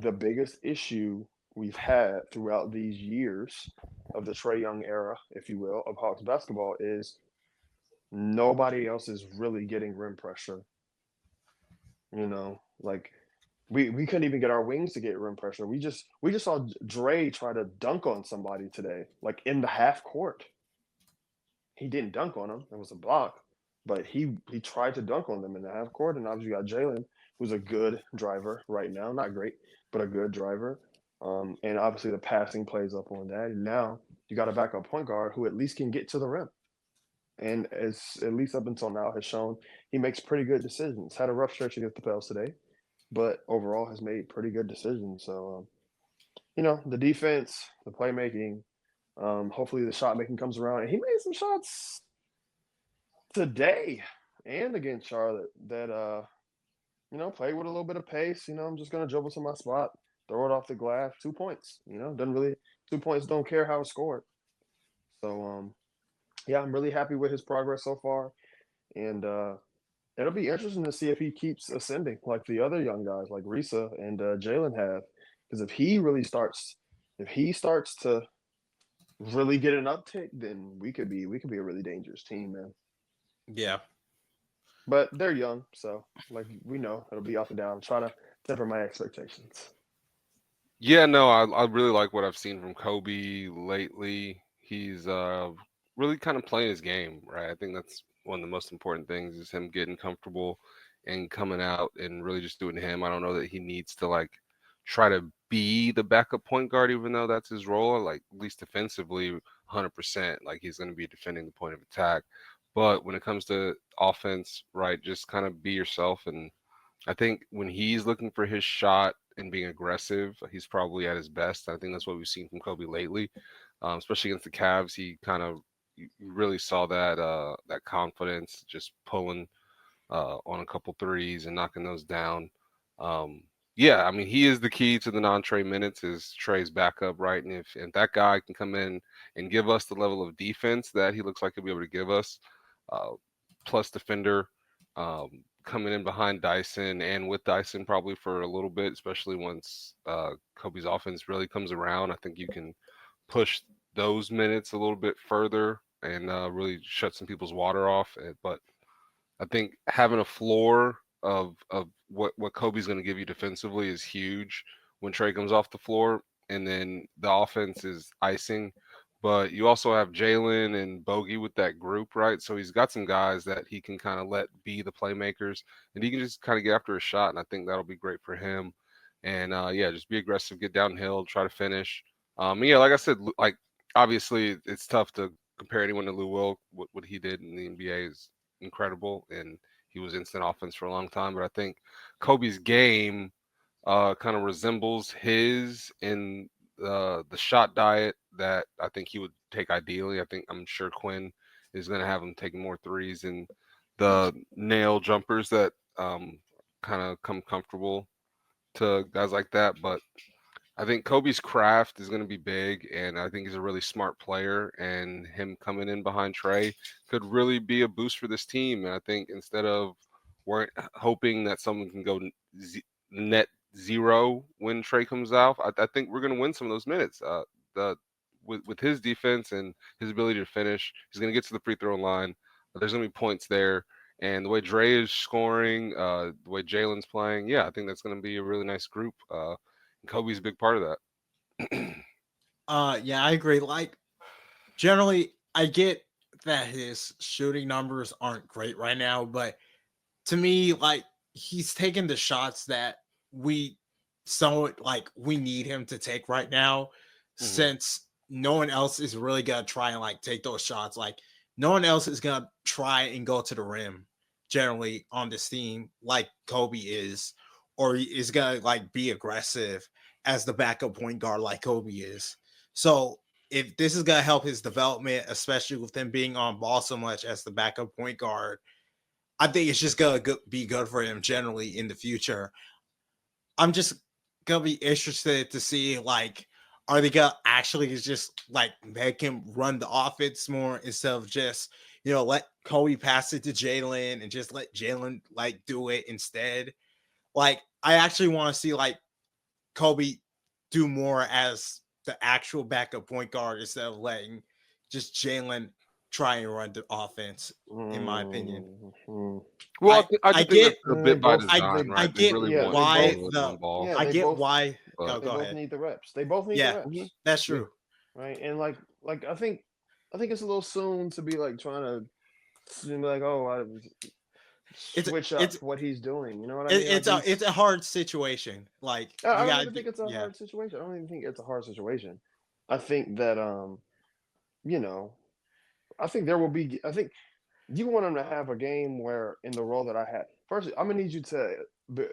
the biggest issue we've had throughout these years of the Trae Young era, if you will, of Hawks basketball is nobody else is really getting rim pressure. Like we couldn't even get our wings to get rim pressure. We just saw Dre try to dunk on somebody today, like in the half court. He didn't dunk on him. It was a block, but he tried to dunk on them in the half court. And obviously you got Jalen, who's a good driver right now, not great, but a good driver. And obviously the passing plays up on that. And now you got a backup point guard who at least can get to the rim. And as at least up until now has shown, he makes pretty good decisions. Had a rough stretch against the Pels today, but overall has made pretty good decisions. So, the defense, the playmaking, hopefully the shot making comes around. And he made some shots today and against Charlotte that, played with a little bit of pace. I'm just going to dribble to my spot, throw it off the glass, 2 points. Doesn't really, 2 points, don't care how it's scored. So, yeah, I'm really happy with his progress so far. And it'll be interesting to see if he keeps ascending like the other young guys like Risa and Jalen have. Because if he starts to really get an uptick, then we could be a really dangerous team, man. Yeah. But they're young, so like we know it'll be up and down. I'm trying to temper my expectations. Yeah, no, I really like what I've seen from Kobe lately. He's really kind of playing his game, right? I think that's one of the most important things is him getting comfortable and coming out and really just doing him. I don't know that he needs to like try to be the backup point guard, even though that's his role. Like at least defensively, 100%. Like he's going to be defending the point of attack. But when it comes to offense, right, just kind of be yourself. And I think when he's looking for his shot and being aggressive, he's probably at his best. I think that's what we've seen from Kobe lately, especially against the Cavs. He kind of you really saw that confidence, just pulling on a couple threes and knocking those down. Yeah, I mean, he is the key to the non-Trae minutes is Trae's backup, right? And if that guy can come in and give us the level of defense that he looks like he'll be able to give us, plus defender, coming in behind Dyson and with Dyson probably for a little bit, especially once Kobe's offense really comes around. I think you can push those minutes a little bit further and really shut some people's water off. But I think having a floor of what Kobe's going to give you defensively is huge when Trae comes off the floor, and then the offense is icing. But you also have Jalen and Bogey with that group, right? So he's got some guys that he can kind of let be the playmakers, and he can just kind of get after a shot, and I think that'll be great for him. And yeah, just be aggressive, get downhill, try to finish. Yeah, like I said, like obviously it's tough to compare anyone to Lou Will. What he did in the NBA is incredible, and he was instant offense for a long time. But I think Kobe's game kind of resembles his in the shot diet that I think he would take ideally. I'm sure Quinn is going to have him taking more threes, and the nail jumpers that kind of come comfortable to guys like that. But I think Kobe's craft is going to be big, and I think he's a really smart player. And him coming in behind Trae could really be a boost for this team. And I think instead of hoping that someone can go net zero when Trae comes out, I think we're going to win some of those minutes. With his defense and his ability to finish, he's going to get to the free throw line. There's going to be points there. And the way Dre is scoring, the way Jalen's playing, I think that's going to be a really nice group. And Kobe's a big part of that. Yeah, I agree. Like, generally, I get that his shooting numbers aren't great right now, but to me, like, he's taking the shots that we need him to take right now, since no one else is really gonna try and like take those shots. Like, no one else is gonna try and go to the rim generally on this team like Kobe is, or is gonna like be aggressive as the backup point guard like Kobe is. So if this is gonna help his development, especially with him being on ball so much as the backup point guard, I think it's just gonna be good for him generally in the future. I'm just gonna be interested to see, like, are they gonna actually just like make him run the offense more instead of just, let Kobe pass it to Jalen and just let Jalen like do it instead. Like, I actually want to see like Kobe do more as the actual backup point guard instead of letting just Jalen try and run the offense, in my opinion. Well, I get that's a bit by design, right? I get why I get both, why. They Go both ahead. need the reps. They both need the reps. That's true. Right. And like I think it's a little soon to be like trying to be like, switch up what he's doing. You know what I mean? It's a hard situation. Like, I don't even think it's a hard situation. I don't even think it's a hard situation. I think that I think there will be. I think you want him to have a game where, in the role that I had. First, I'm gonna need you to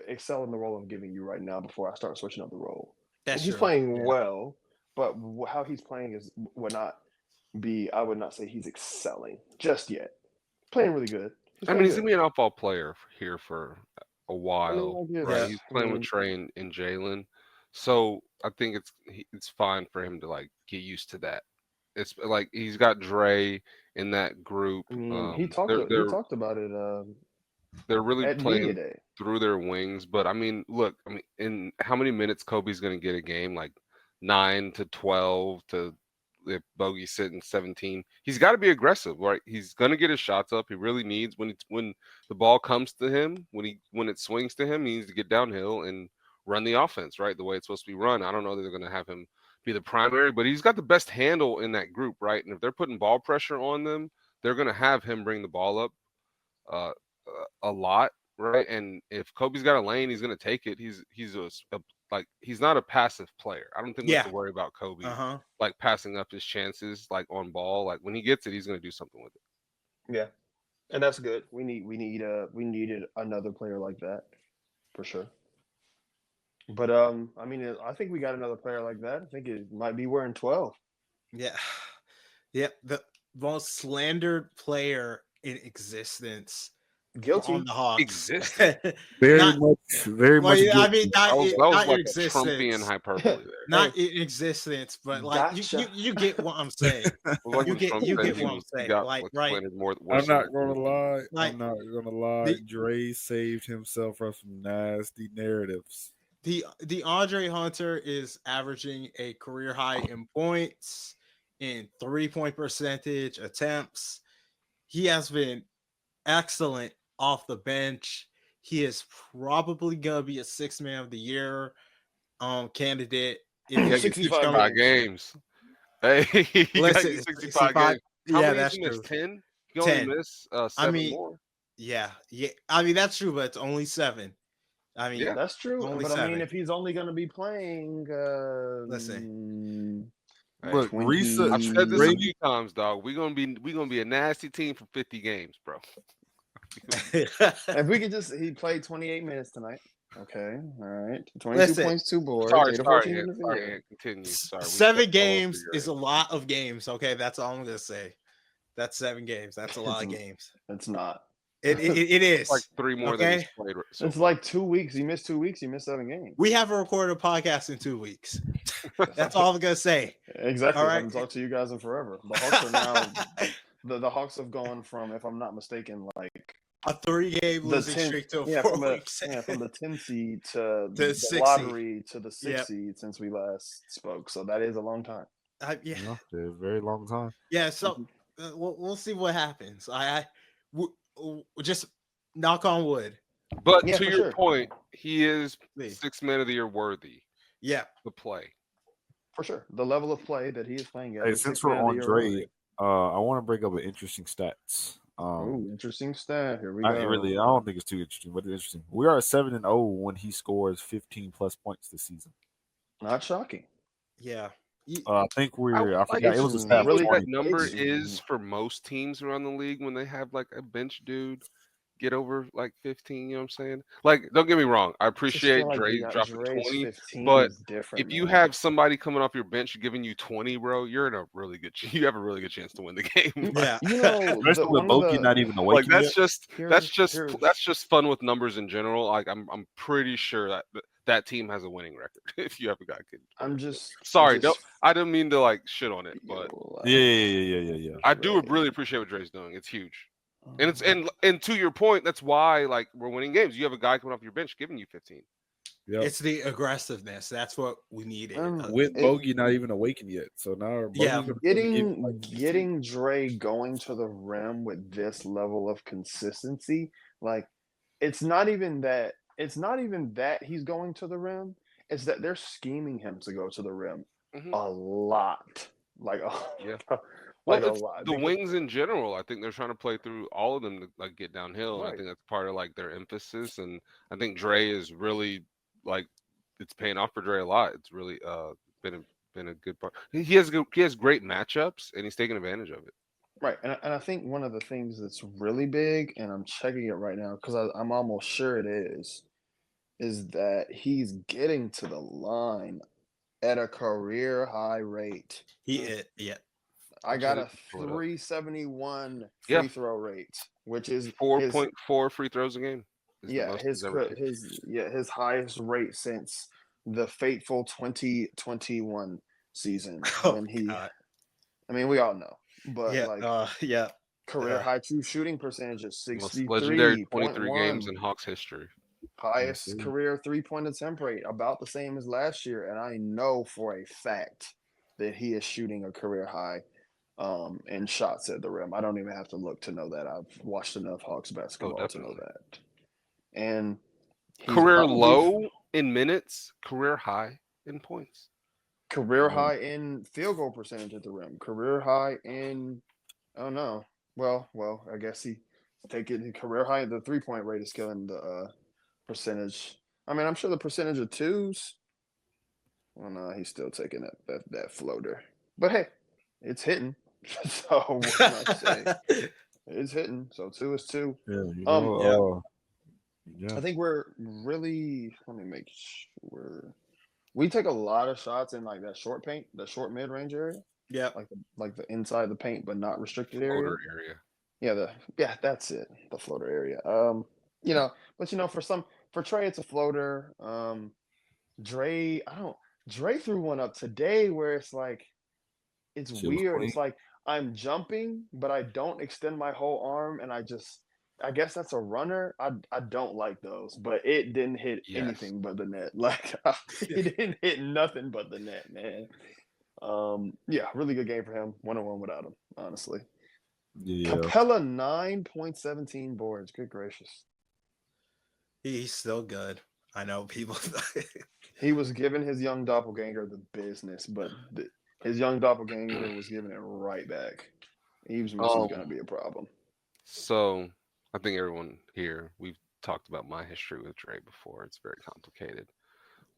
excel in the role I'm giving you right now before I start switching up the role. He's playing well, but how he's playing I would not say he's excelling just yet. Playing really good. He's gonna be an off-ball player here for a while, right? He's playing with Trae and Jalen, so I think it's fine for him to like get used to that. It's like he's got Dre in that group. He talked about it. They're really at playing Media Day. through their wings. But I mean, look, in how many minutes Kobe's going to get a game? Like 9 to 12 to if Bogey's sitting 17. He's got to be aggressive, right? He's going to get his shots up. He really needs when the ball comes to him, when it swings to him, he needs to get downhill and run the offense, right? The way it's supposed to be run. I don't know that they're going to have him be the primary, but he's got the best handle in that group, right? And if they're putting ball pressure on them, they're going to have him bring the ball up a lot, right? And if Kobe's got a lane, he's going to take it. He's not a passive player. I don't think we have to worry about Kobe like passing up his chances like on ball. Like when he gets it, he's going to do something with it. Yeah, and that's good. We needed another player like that for sure. But I think we got another player like that. I think it might be wearing 12. Yeah. The most slandered player in existence. Guilty on the Hawks. Existence. Very much. I mean, that was not like in existence. a Trumpian hyperbole there. Not in existence, but like you get what I'm saying. You get what I'm saying. Like, right. I'm not gonna lie. Dre saved himself from some nasty narratives. The Andre Hunter is averaging a career high in points, in 3-point percentage, attempts. He has been excellent off the bench. He is probably gonna be a 6th man of the year candidate. If 65 games. Hey, listen, 65 games. Yeah, that's true. 10? You only miss 7 more. Yeah. I mean, that's true, but it's only 7. I mean, that's true. Only but 7. I mean, if he's only going to be playing, listen. Look, I've said this a few times, dog. We're gonna be a nasty team for 50 games, bro. If we could he played 28 minutes tonight. Okay, all right. 22 points, 2 boards. Sorry, continue. Sorry. 7 games is a lot of games. Okay, that's all I'm gonna say. That's 7 games. That's a lot of games. It's not. It is like 3 more than he's played. It's like 2 weeks. You missed 2 weeks. You missed 7 games. We haven't recorded a podcast in 2 weeks. That's all I'm gonna say. Exactly. All I right. haven't talked to you guys in forever. The Hawks are now. The Hawks have gone from, if I'm not mistaken, like a 3-game losing streak to a 4-week. From the 10 seed to the 6 lottery to the 6 Yep. seed since we last spoke. So that is a long time. Yeah. a very long time. Yeah. So we'll see what happens. We'll just knock on wood. But Yeah, to for your sure. point, he is 6th man of the year worthy Yeah. to play. For sure. The level of play that he is playing at. Hey, is since 6th we're man of the on year Dre, worthy. I want to bring up an interesting stats. Ooh, interesting stat. Here we I go. don't think it's too interesting, but it's interesting. We are 7-0 when he scores 15 plus points this season. Not shocking. Yeah. I think I forgot. it's It was a stat. really- What that 20. number it's- is for most teams around the league when they have like a bench dude get over like 15. You know what I'm saying? Like, don't get me wrong. I appreciate Dre dropping 20, 15 but is different, if you man. have somebody coming off your bench giving you 20, bro, you're in a really good. You have a really good chance to win the game. Yeah. You know, Especially with Bufkin not even awake Like that's yet. just fun with numbers in general. Like I'm pretty sure that team has a winning record. If you have a guy kid. Sorry, I didn't mean to like shit on it, but Yeah. I do really appreciate what Dre's doing. It's huge. And it's and to your point, that's why like we're winning games. You have a guy coming off your bench giving you 15. Yep. It's the aggressiveness. That's what we needed. With Bogey not even awakened yet, so now getting Dre going to the rim with this level of consistency, like it's not even that he's going to the rim. It's that they're scheming him to go to the rim a lot, like Well, a lot. The wings in general, I think they're trying to play through all of them to like get downhill. Right. And I think that's part of like their emphasis. And I think Dre is really like it's paying off for Dre a lot. It's really been a good part. He has great matchups and he's taking advantage of it. Right, and I think one of the things that's really big, and I'm checking it right now because I'm almost sure it is that he's getting to the line at a career high rate. I got a 371 free throw rate, which is 4.4 free throws a game. His highest rate since the fateful 2021 season when he. God. I mean, we all know, but career high true shooting percentage of 63. Legendary 23 games in Hawks history. Highest career 3-point attempt rate, about the same as last year, and I know for a fact that he is shooting a career high. And shots at the rim. I don't even have to look to know that. I've watched enough Hawks basketball to know that. And career low in minutes, career high in points. Career high in field goal percentage at the rim. Career high in Well, I guess he taking career high. The 3-point rate is killing the percentage. I mean, I'm sure the percentage of twos. Well, no, he's still taking that floater. But hey, it's hitting. So what can I say? It's hitting. So 2 is 2. I think we're really. Let me make sure. We take a lot of shots in like that short paint, the short mid range area. Yeah, like the inside the paint, but not restricted area. Yeah, that's it. The floater area. For Trae, it's a floater. Dre threw one up today where it's like, it's weird. It's like I'm jumping, but I don't extend my whole arm, and I guess that's a runner. I don't like those, but it didn't hit anything but the net. Like it didn't hit nothing but the net, man. Really good game for him. 1-1 without him, honestly. Yeah. Capella 9.17 boards. Good gracious. He's still good. I know people. He was giving his young doppelganger the business, but his young doppelganger was giving it right back. Eves was going to be a problem. So I think everyone here, we've talked about my history with Dre before. It's very complicated.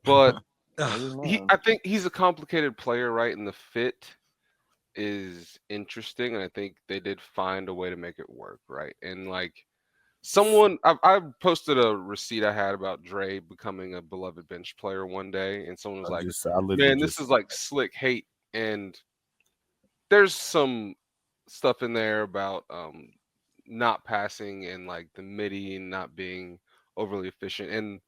But I think he's a complicated player, right? And the fit is interesting. And I think they did find a way to make it work, right? And like I posted a receipt I had about Dre becoming a beloved bench player one day. And someone was man, this is like slick hate. And there's some stuff in there about not passing and like the midi and not being overly efficient. And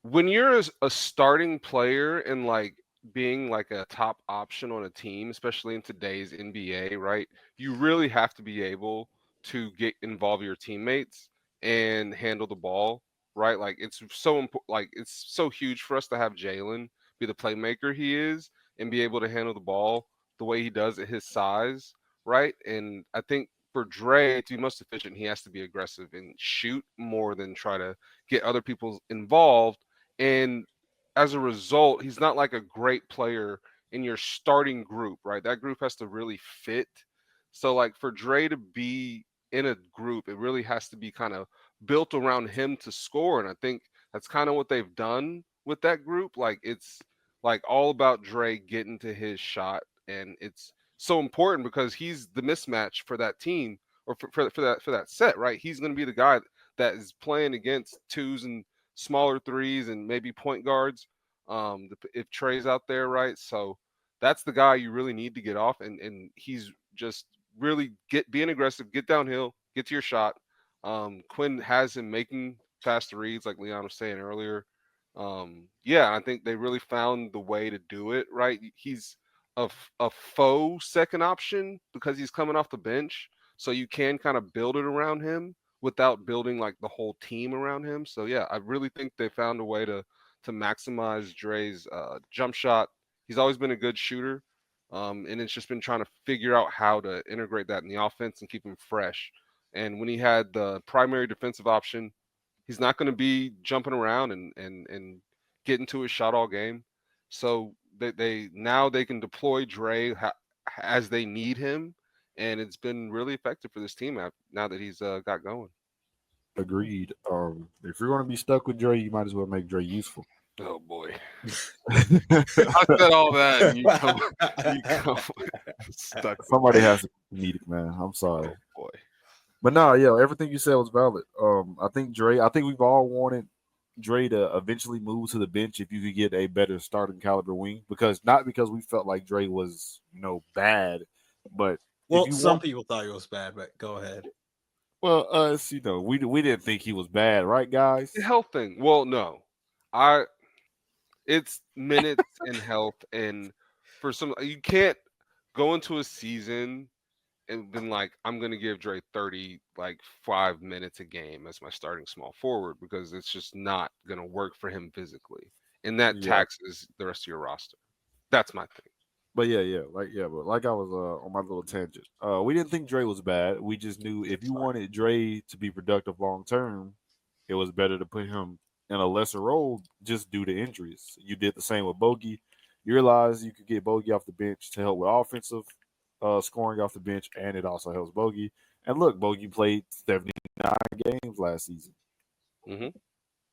when you're a starting player and like being like a top option on a team, especially in today's NBA, right? You really have to be able to involve your teammates and handle the ball, right? Like it's so important. Like it's so huge for us to have Jalen be the playmaker he is and be able to handle the ball the way he does at his size, right? And I think for Dre to be most efficient, he has to be aggressive and shoot more than try to get other people involved. And as a result, he's not like a great player in your starting group, right? That group has to really fit. So, like for Dre to be in a group, it really has to be kind of built around him to score. And I think that's kind of what they've done with that group. Like it's like all about Dre getting to his shot. And it's so important because he's the mismatch for that team or for that set, right? He's going to be the guy that is playing against twos and smaller threes and maybe point guards if Trae's out there, right? So that's the guy you really need to get off, and he's just really being aggressive, get downhill, get to your shot. Quinn has him making fast reads, like Leon was saying earlier. Yeah, I think they really found the way to do it, right? He's a faux second option because he's coming off the bench, so you can kind of build it around him without building like the whole team around him. So yeah, I really think they found a way to maximize Dre's jump shot. He's always been a good shooter, and it's just been trying to figure out how to integrate that in the offense and keep him fresh. And when he had the primary defensive option, he's not going to be jumping around and getting to his shot all game. So they now they can deploy Dre as they need him, and it's been really effective for this team now that he's got going. Agreed. If you're going to be stuck with Dre, you might as well make Dre useful. Oh boy! I said all that, and you come stuck. Somebody has to need it, man. I'm sorry. Oh boy! But no, yeah, everything you said was valid. I think we've all wanted Dre to eventually move to the bench if you could get a better starting caliber wing. Not because we felt like Dre was, bad, but some people thought he was bad. But go ahead. Well, us, we didn't think he was bad, right, guys? The health thing. Well, no, it's minutes and health, and for some, you can't go into a season and been like, I'm going to give Dre 5 minutes a game as my starting small forward because it's just not going to work for him physically, and that taxes the rest of your roster. That's my thing. But but like I was on my little tangent. We didn't think Dre was bad. We just knew if you wanted Dre to be productive long term, it was better to put him in a lesser role just due to injuries. You did the same with Bogey. You realized you could get Bogey off the bench to help with offensive scoring off the bench, and it also helps Bogey. And look, Bogey played 79 games last season. Mm-hmm.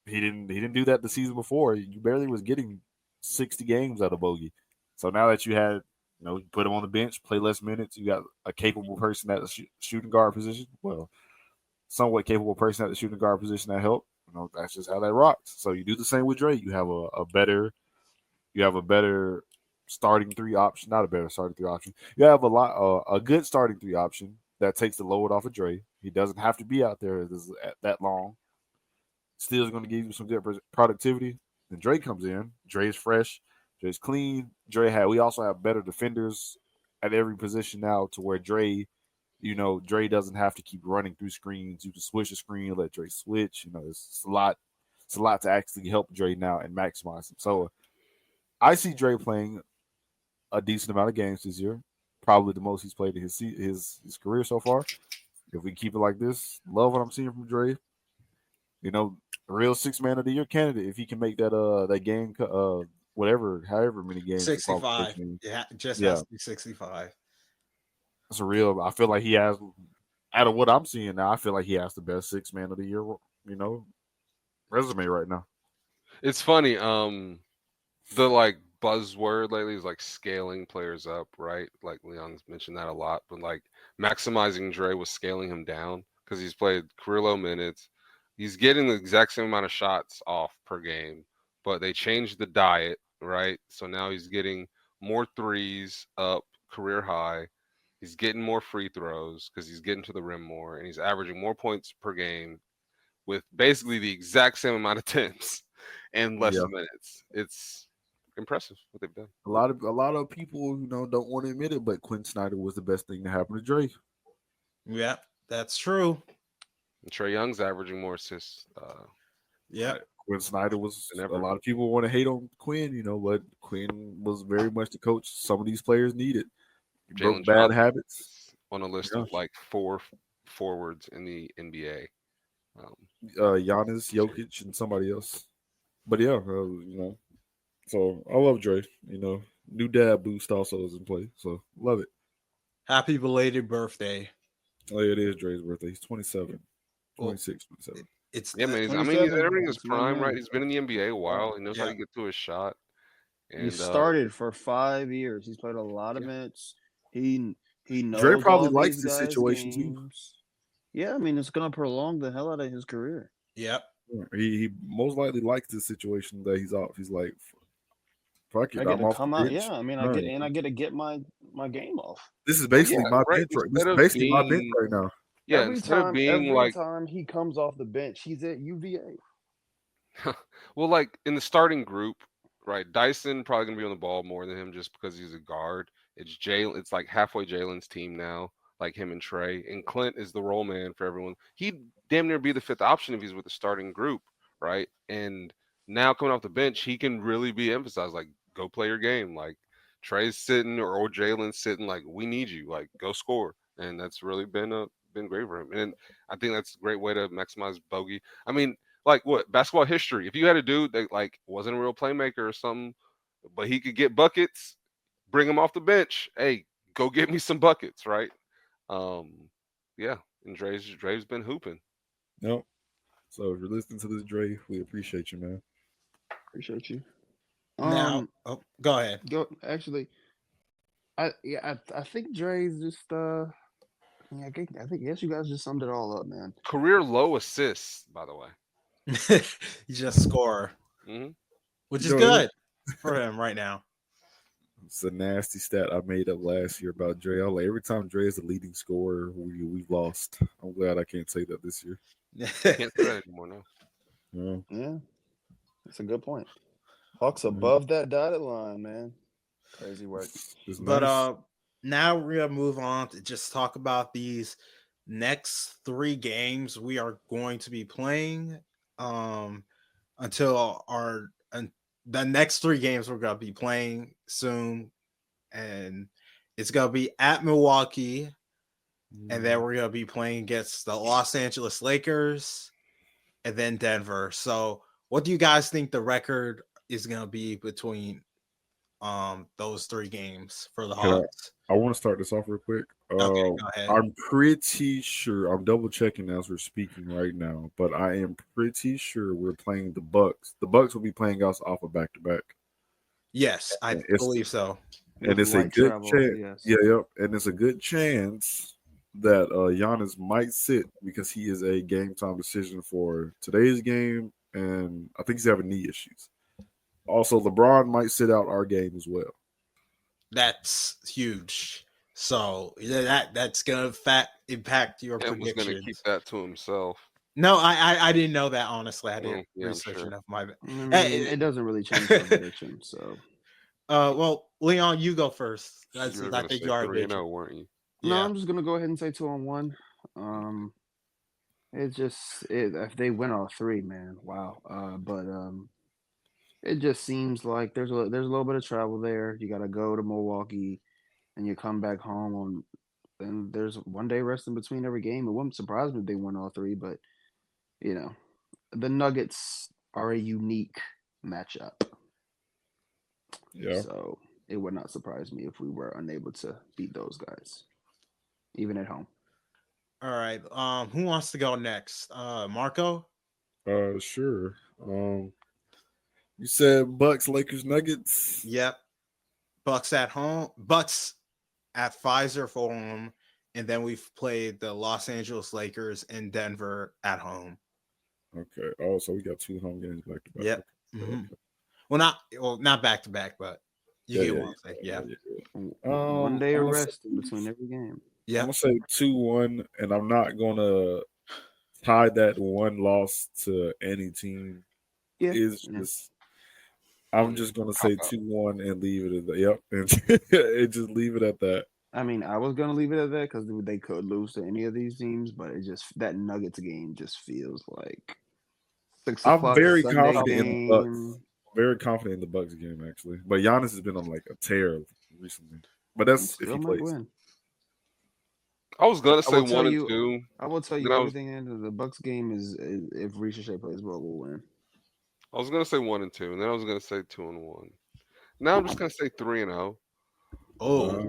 He didn't do that the season before. You barely was getting 60 games out of Bogey. So now that you had, you put him on the bench, play less minutes, you got a capable person at the shooting guard position. Well, somewhat capable person at the shooting guard position that helped. That's just how that rocks. So you do the same with Dre. You have a better starting three option, not a better starting three option. You have a good starting three option that takes the load off of Dre. He doesn't have to be out there that long. Still is going to give you some good productivity. Then Dre comes in. Dre's fresh. Dre's clean. We also have better defenders at every position now to where Dre doesn't have to keep running through screens. You can switch the screen, let Dre switch. It's a lot to actually help Dre now and maximize him. So I see Dre playing a decent amount of games this year, probably the most he's played in his career so far. If we keep it like this, love what I'm seeing from Dre. Real 6 man of the year candidate if he can make that game however many games. 65. Yeah, has to be 65. That's a real. I feel like he has. Out of what I'm seeing now, I feel like he has the best 6 man of the year, resume right now. It's funny. The buzzword lately is scaling players up, right? Like Leon's mentioned that a lot, but maximizing Dre was scaling him down because he's played career low minutes. He's getting the exact same amount of shots off per game, but they changed the diet, right? So now he's getting more threes up, career high. He's getting more free throws because he's getting to the rim more, and he's averaging more points per game with basically the exact same amount of attempts and less minutes. It's impressive what they've done. A lot of people, don't want to admit it, but Quinn Snyder was the best thing to happen to Dre. Yeah, that's true. And Trae Young's averaging more assists. Quinn Snyder was. A lot of people want to hate on Quinn, but Quinn was very much the coach some of these players needed. He broke bad habits. On a list of like 4 forwards in the NBA. Giannis, Jokic, and somebody else. But so I love Dre. New dad boost also is in play, so love it. Happy belated birthday. Oh, yeah, it is Dre's birthday. He's 27, 26, 27. Man. He's entering his prime, right? He's been in the NBA a while. He knows how to get to his shot. And, he started for 5 years. He's played a lot of minutes. He knows Dre probably all likes these this guys' situation games. Too. Yeah, I mean it's gonna prolong the hell out of his career. Yep. He most likely likes the situation that he's off. He's like, fuck it, I get I'm to off come the out. bench. Yeah, I mean I get to get my game off. This is basically my bench. This is basically my bench right now. Yeah, every time he comes off the bench, he's at UVA. Well, like in the starting group, right? Dyson probably gonna be on the ball more than him just because he's a guard. It's like halfway Jalen's team now, like him and Trae. And Clint is the role man for everyone. He'd damn near be the 5th option if he's with the starting group, right? And now coming off the bench, he can really be emphasized, like, go play your game. Like Trae's sitting or Jalen's sitting, like, we need you, like, go score. And that's really been great for him. And I think that's a great way to maximize Bogey. I mean, like what basketball history? If you had a dude that like wasn't a real playmaker or something, but he could get buckets, bring him off the bench. Hey, go get me some buckets, right? Yeah. And Dre's been hooping. Yep. So if you're listening to this, Dre, we appreciate you, man. Appreciate you. Now, go ahead. Actually, I think Dre's just I think yes, you guys just summed it all up, man. Career low assists, by the way. You just score, which is good for him right now. It's a nasty stat I made up last year about Dre. I was like, every time Dre is the leading scorer, we've lost. I'm glad I can't say that this year. Can't say that anymore now. Yeah, that's a good point. Hawks above that dotted line, man. Crazy work. But nice. Now we're gonna move on to just talk about these next 3 games we are going to be playing. Until the next 3 games we're gonna be playing soon, and it's gonna be at Milwaukee, and then we're gonna be playing against the Los Angeles Lakers, and then Denver. So, what do you guys think the record is gonna be between those 3 games for the Hawks? I want to start this off real quick. Okay, go ahead. I'm pretty sure, I'm double checking as we're speaking right now, but I am pretty sure we're playing the Bucks. The Bucks will be playing us off a back-to-back. Yes, I believe so. And it's a good chance. Yes. Yep. And it's a good chance that Giannis might sit because he is a game-time decision for today's game, and I think he's having knee issues. Also, LeBron might sit out our game as well. That's huge. So that's gonna impact your predictions. Was gonna keep that to himself. No, I didn't know that, honestly. I didn't research enough. It doesn't really change my prediction. So, well, Leon, you go first. I think you are 3-0, weren't you? No, I'm just gonna go ahead and say 2-1. If they win all 3, man, wow. But it just seems like there's a little bit of travel there. You got to go to Milwaukee, and you come back home and there's 1 day rest in between every game. It wouldn't surprise me if they won all 3, but the Nuggets are a unique matchup. Yeah. So it would not surprise me if we were unable to beat those guys, even at home. All right. Who wants to go next? Marco? Sure. You said Bucks, Lakers, Nuggets. Yep. Bucks at home. Bucks at Pfizer Forum, and then we've played the Los Angeles Lakers in Denver at home. Okay. Oh, so we got 2 home games back to back. Yep. Okay. Mm-hmm. Well, not back to back, but You get one thing. Yeah. One day I'm of gonna rest in between every game. Yeah. I'm gonna say 2-1, and I'm not gonna tie that one loss to any team. Yeah. I'm just gonna say 2-1 and leave it at that. Yep, and just leave it at that. I mean, I was gonna leave it at that because they could lose to any of these teams, but it just that Nuggets game just feels like 6 I'm o'clock very Sunday confident in the Bucks. game. Very confident in the Bucks game actually, but Giannis has been on like a tear recently. But that's if Still he might plays. win. I was gonna I say will tell 1 and you- 2. I will tell Then you I was- everything into the Bucks game is if Risacher plays well, we'll win. I was gonna say 1 and 2, and then I was gonna say 2 and 1. Now I'm just gonna say 3 and 0. Oh,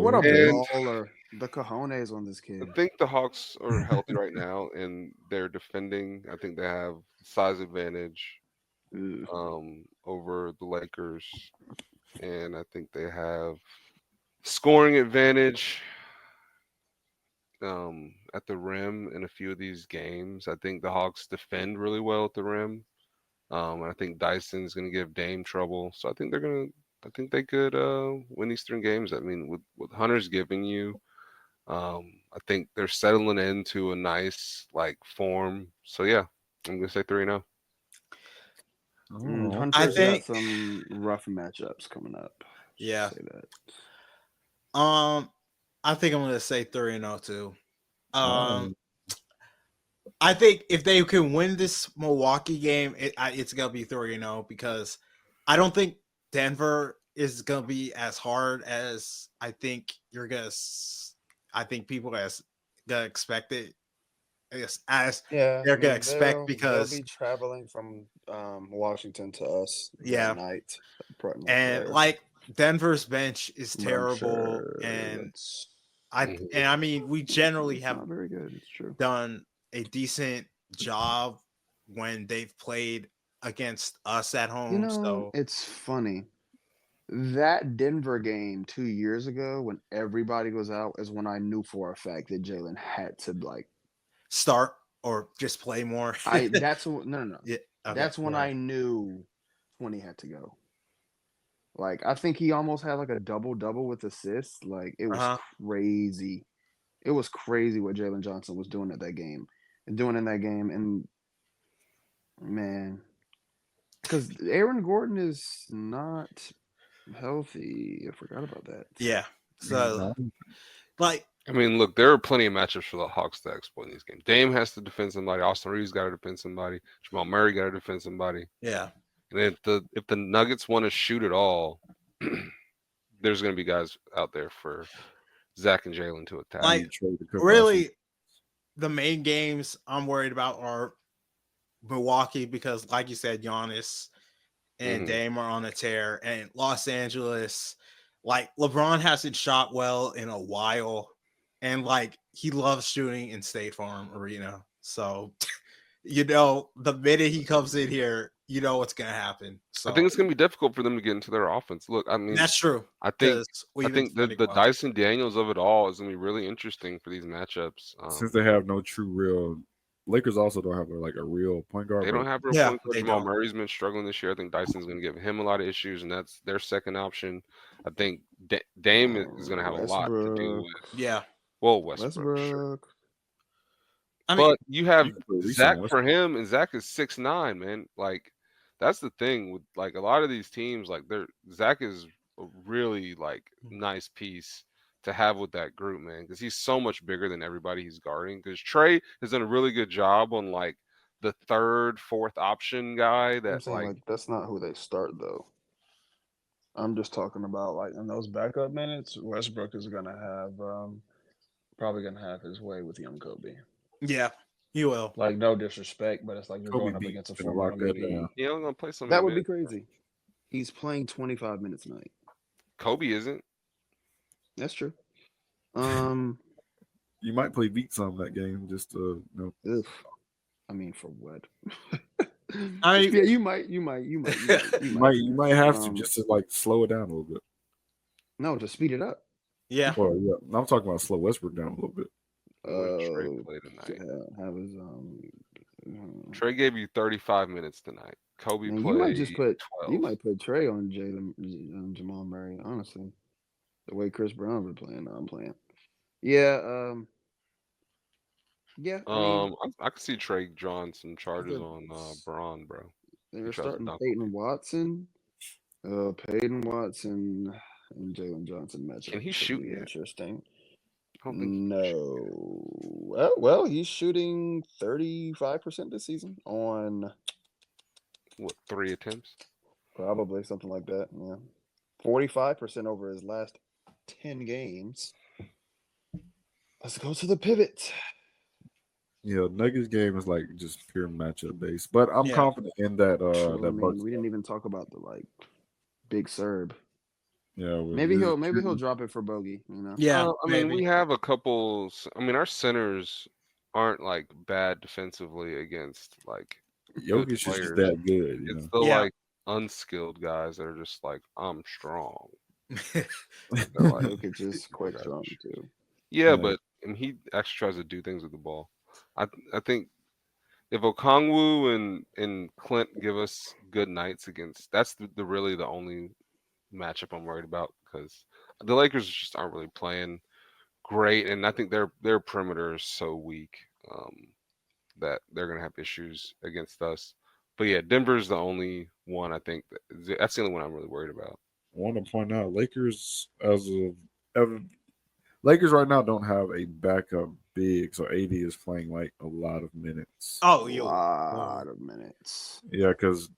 What a And- baller! The cojones on this kid. I think the Hawks are healthy right now, and they're defending. I think they have size advantage over the Lakers, and I think they have scoring advantage at the rim in a few of these games. I think the Hawks defend really well at the rim. I think Dyson's going to give Dame trouble, so I think they could win these 3 games. I mean, with Hunter's giving you. I think they're settling into a nice form. So yeah, I'm gonna say 3-0. Hunter's got some rough matchups coming up. Yeah. Say that. I think I'm gonna say 3-0 too. I think if they can win this Milwaukee game, it's gonna be 3-0 because I don't think Denver is gonna be as hard as I think you're gonna. I think people gonna expect it. As they're gonna expect because they'll be traveling from Washington to us Yeah. that night. and like Denver's bench is terrible, sure and that's I mean we generally have not very good. It's true. done a decent job when they've played against us at home. So It's funny. That Denver game 2 years ago, when everybody was out, is when I knew for a fact that Jalen had to start or just play more. That's no. Yeah, okay, That's when I knew 20 had to go. I think he almost had a double with assists. It was crazy. It was crazy what Jalen Johnson was doing in that game. And man, because Aaron Gordon is not healthy. I forgot about that. Yeah. So, I mean, look, there are plenty of matchups for the Hawks to exploit in these games. Dame has to defend somebody. Austin Reeves got to defend somebody. Jamal Murray got to defend somebody. Yeah. And if the Nuggets want to shoot it all, there's going to be guys out there for Zach and Jalen to attack. Really, the main games I'm worried about are Milwaukee because, like you said, Giannis and Dame are on a tear, and Los Angeles, LeBron hasn't shot well in a while, and he loves shooting in State Farm Arena. So, the minute he comes in here, what's gonna happen. So I think it's gonna be difficult for them to get into their offense. Look, I mean, that's true. I think the Dyson Daniels of it all is gonna be really interesting for these matchups. Since they have no true real. Lakers also don't have a real point guard. They don't have real point guard. Jamal Murray's been struggling this year. I think Dyson's going to give him a lot of issues, and that's their second option. I think Dame is going to have a lot to deal with. Yeah. Well, Westbrook. Sure. I mean, but you have Zach for him, and Zach is 6'9", man. That's the thing with a lot of these teams. Zach is a really nice piece to have with that group, man, because he's so much bigger than everybody he's guarding. Because Trae has done a really good job on the third, fourth option guy. That's that's not who they start though. I'm just talking about in those backup minutes, Westbrook is gonna have probably gonna have his way with young Kobe. Yeah, he will. No disrespect, but it's you're going up against a former MVP. Yeah, I'm gonna play some. That would be crazy. He's playing 25 minutes a night. Kobe isn't. That's true. You might play Beat some that game just to I mean, for what? You might have to just to slow it down a little bit. No, to speed it up. Yeah. Well, yeah. I'm talking about slow Westbrook down a little bit. Have his Trae gave you 35 minutes tonight. Kobe Man, played you might just put 12. you might put Trae on Jamal Murray. Honestly, the way Chris Brown been playing, I'm playing. Yeah, yeah. I mean, I could see Trae drawing some charges the- on Braun, bro. He they're tries to starting dunk on Peyton people. Watson, and Jalen Johnson matchup Can he should shoot be yet? interesting. I don't think he can shoot yet. No. Well, he's shooting 35% this season on What, 3 attempts? probably something like that. Yeah, 45% over his last 10 games. Let's go to the pivot. Yeah, Nuggets game is like just pure matchup based, but I'm Yeah. confident in that. True. I That mean, Bucks. we didn't even talk about the big Serb. Yeah, Maybe he'll drop it for Bogey. You know. Yeah, I mean, maybe. we have a couple. I mean, our centers aren't like bad defensively against like good Jokic is just players. that good. You It's know. the Yeah. like unskilled guys that are just like, I'm strong. They're like Jokic is quite strong too. Yeah, Yeah. but and he actually tries to do things with the ball. I think if Okongwu and Clint give us good nights against, that's the really the only matchup I'm worried about because the Lakers just aren't really playing great, and I think their perimeter is so weak that they're gonna have issues against us. But yeah, Denver's the only one I think that's the only one I'm really worried about. I want to point out Lakers Lakers right now don't have a backup big, so AD is playing like a lot of minutes. Oh, A you. lot of minutes. Yeah, because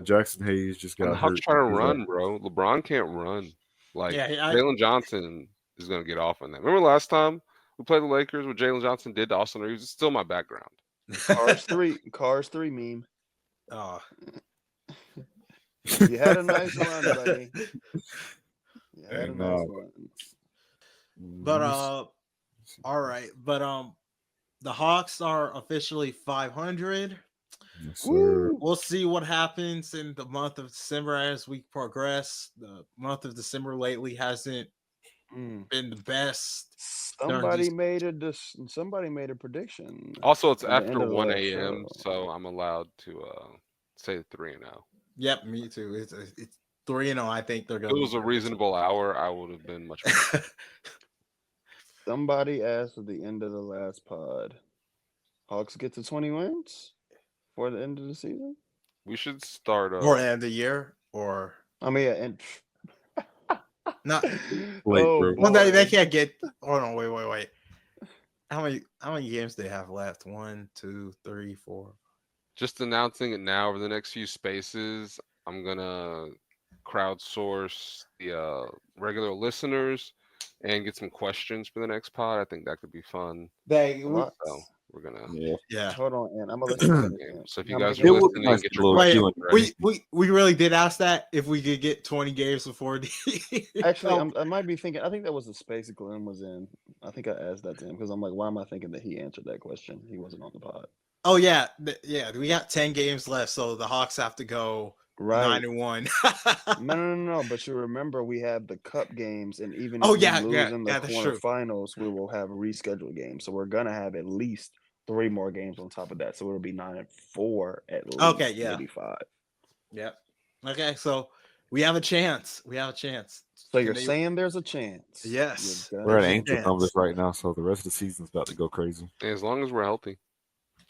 Jackson Hayes just And the got Hawks hurt. try to run, bro. LeBron can't run. Like Yeah, Jalen Johnson is gonna get off on that. Remember last time we played the Lakers, what Jalen Johnson did to Austin Reeves? It's still my background. Cars 3 meme. Oh, You had a nice run, buddy. You had a nice run. but all right, but the Hawks are officially 500. Yes, sir. We'll see what happens in the month of December as we progress. The month of December lately hasn't been the best. Somebody made a prediction. Also, it's at the after end of the 1 last a.m., show. so I'm allowed to say 3-0. Yep, me too. It's 3-0. I think they're If going. it was a reasonable hour, I would have been much better. Somebody asked at the end of the last pod, Hawks get to 20 wins for the end of the season? We should start or end of the year, or I mean, and not. Late, bro. Well, they can't get. Hold on, wait. How many games do they have left? 1, 2, 3, 4. Just announcing it now over the next few spaces. I'm gonna crowdsource the regular listeners and get some questions for the next pod. I think that could be fun. So we're gonna Yeah. Hold on, and I'm gonna let you finish. So if you How guys many are games- would be listening, nice get to your look questions ready. We really did ask that if we could get 20 games before the Actually, I might be thinking. I think that was the space Glenn was in. I think I asked that to him because I'm like, why am I thinking that he answered that question? He wasn't on the pod. Oh yeah, we got 10 games left, so the Hawks have to go 9-1. No. But you remember we have the cup games, and even if Oh, we yeah, lose in the that's true. quarterfinals, we will have rescheduled games. So we're gonna have at least 3 more games on top of that. So it'll be 9-4 at least. Okay, yeah. Maybe 5. Yep. Okay, so we have a chance. So you're saying there's a chance? Yes. We're at ancient numbers right now, so the rest of the season's about to go crazy. As long as we're healthy,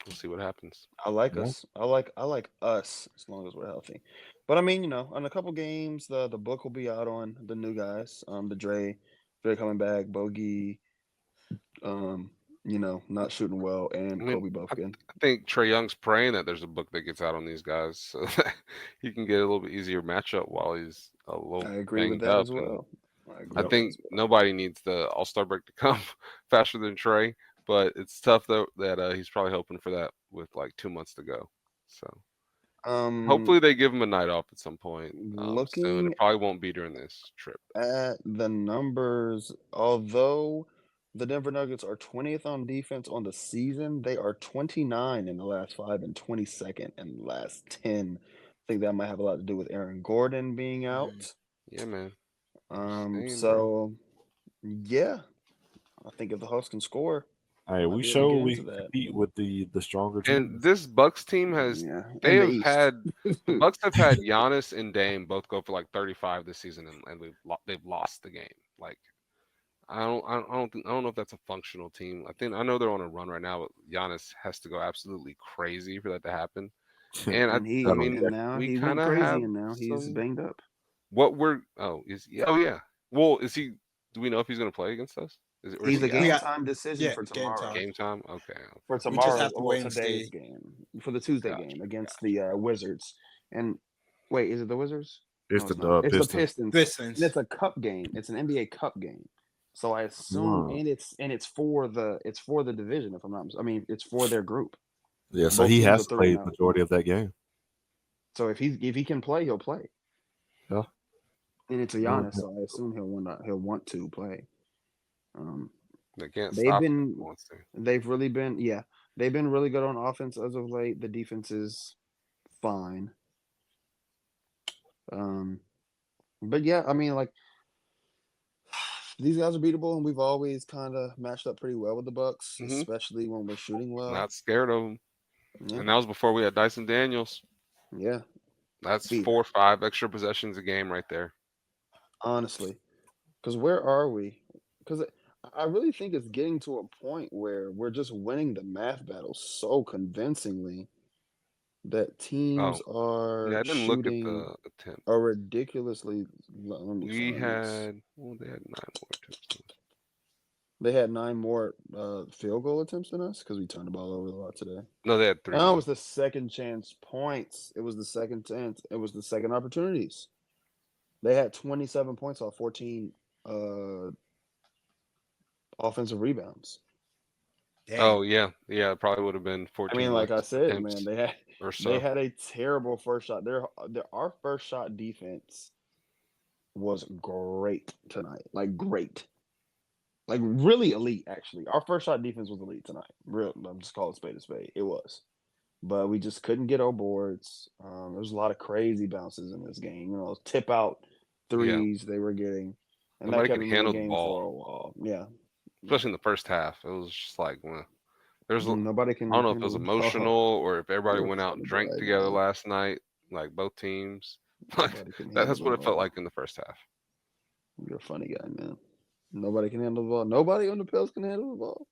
we'll see what happens. I like us. I like us as long as we're healthy. But I mean, on a couple games, the book will be out on the new guys. The Dre coming back, Bogey, not shooting well, and Kobe Bufkin. I think Trae Young's praying that there's a book that gets out on these guys so that he can get a little bit easier matchup while he's a little I agree with banged that up. as well. I think nobody needs the All-Star break to come faster than Trae, but it's tough though that he's probably hoping for that with like 2 months to go. So hopefully they give him a night off at some point soon. It probably won't be during this trip. At the numbers, although the Denver Nuggets are 20th on defense on the season, they are 29 in the last 5 and 22nd in the last 10. I think that might have a lot to do with Aaron Gordon being out. Yeah, man. Yeah, I think if the Hawks can score, Hey, we Might be able to show get we into can that. compete with the stronger teams. And this Bucks team has Yeah, they in the have East. had the Bucks have had Giannis and Dame both go for like 35 this season, and they've lost the game. Like I don't know if that's a functional team. I know they're on a run right now, but Giannis has to go absolutely crazy for that to happen. And And I mean, now we he kind went of crazy, have and now he's some. banged up. What we're yeah. Well, is he? Do we know if he's going to play against us? He's a out? game time decision yeah, for game tomorrow. time. Game time. Okay. For We just tomorrow, have to wait and today's see. game for the Tuesday Gotcha, game against the Wizards. And wait, is it the Wizards? It's No, the it's not. It's Pistons. the Pistons. Pistons. And it's a cup game. It's an NBA Cup game. So I assume, Wow. and it's for the division. If I'm not, I mean, it's for their group. Yeah, so Both he teams has are to play 3-0. the majority of that game. So if he can play, he'll play. Yeah. And it's a Giannis, so I assume he'll want to play. They can't They've stop been him. they've been really good on offense as of late. The defense is fine. But yeah, I mean, like, these guys are beatable, and we've always kind of matched up pretty well with the Bucks, especially when we're shooting well. Not scared of them. Yeah. And that was before we had Dyson Daniels. Yeah. That's 4 or 5 extra possessions a game right there. Honestly. Because where are we? Because I really think it's getting to a point where we're just winning the math battle so convincingly that teams are I didn't look at shooting the attempt. a ridiculously. They had 9 more attempts. They had 9 more field goal attempts than us because we turned the ball over a lot today. No, they had 3. That was the second chance points. It was the second chance. It was the second opportunities. They had 27 points off 14 offensive rebounds. Dang. Oh yeah, it probably would have been 14. I mean, like I said, man, they had a terrible first shot. Our first shot defense was great tonight. Like great. Like really elite, actually. Our first shot defense was elite tonight. Real, I'm just calling spade a spade. It was. But we just couldn't get our boards. There was a lot of crazy bounces in this game. You know, tip out threes they were getting. And nobody that kept could them in handle the the game ball. for a while. Yeah. Especially in the first half. It was just like, well, nobody can. I don't know if it was emotional or if everybody went out and drank together man. last night, like both teams. Like, that's what it felt like in the first half. You're a funny guy, man. Nobody can handle the ball. Nobody on the Pels can handle the ball.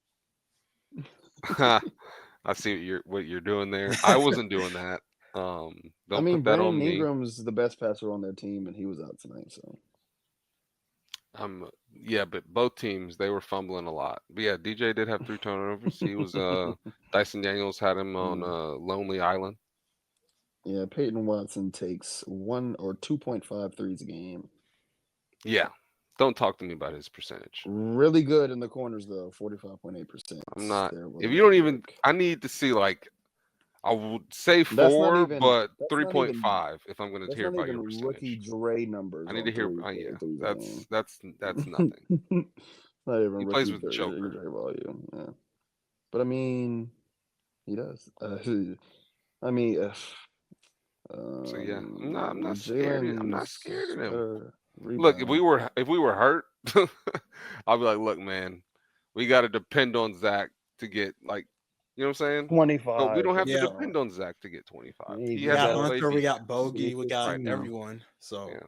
I see what you're doing there. I wasn't doing that. Don't I mean, put that on Brandon me. Ingram's the best passer on their team, and he was out tonight. So, yeah, but both teams they were fumbling a lot. But yeah, DJ did have 3 turnovers. He was Dyson Daniels had him on a lonely island. Yeah, Peyton Watson takes 1 or 2.5 threes a game. Yeah. Don't talk to me about his percentage. Really good in the corners, though, 45.8%. I'm not. If you don't even, I need to see like, I would say 4, but 3.5 if I'm going to hear about your percentage. Rookie Dre numbers. I need to hear. That's nothing. Not even he plays with Joker. Dre volume. Yeah, but I mean, he does. I mean, so yeah, I'm not scared. I'm not scared of him. Rebound. Look, if we were hurt, I'll be like, look, man, we got to depend on Zach to get like, you know what I'm saying? 25. But we don't have to depend on Zach to get 25. We got Hunter, we got Bogey, we got everyone. So yeah,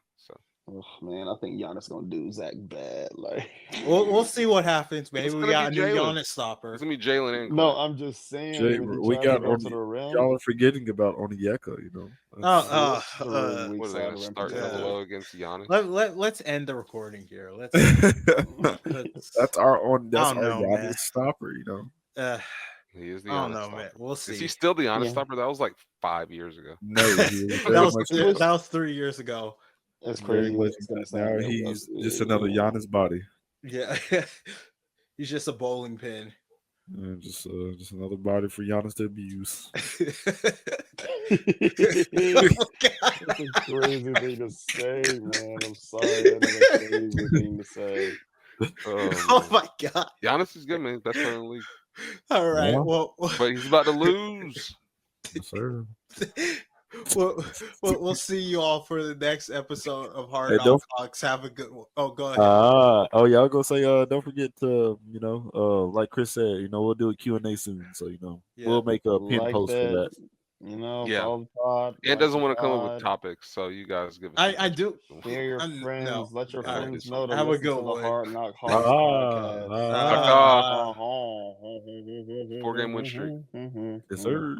oh man, I think Giannis gonna do Zach bad. Like we'll see what happens. Maybe we got a new Giannis stopper. It's gonna be Jalen and no, I'm just saying. We got y'all are forgetting about Onyeka, you know. What are they gonna start low against Giannis? Let's end the recording here. Let's. That's our Giannis stopper, you know. He is the I don't Giannis know, stopper. man. We'll see. Is he still the Giannis stopper? That was like 5 years ago. No, that was 3 years ago. That's crazy. Now he's just another Giannis body. Yeah, he's just a bowling pin. And just another body for Giannis to abuse. That's a crazy thing to say, man. I'm sorry. That's a crazy thing to say. Oh my god. Giannis is good, man. Best player in the league. All right. Well, but he's about to lose. Yes, sir. we'll see you all for the next episode of Hard Knock Talks. Have a good one. Oh, go ahead. Oh yeah, I was gonna say don't forget to like Chris said, we'll do a Q&A soon, so we'll make a pin post for that. Follow the pod. And doesn't want to come up with topics, so you guys give us. I do. Share your friends. No. Let your friends know to have listen a good to one. the Hard Knock Hawks podcast. 4-game win streak. Yes, sir.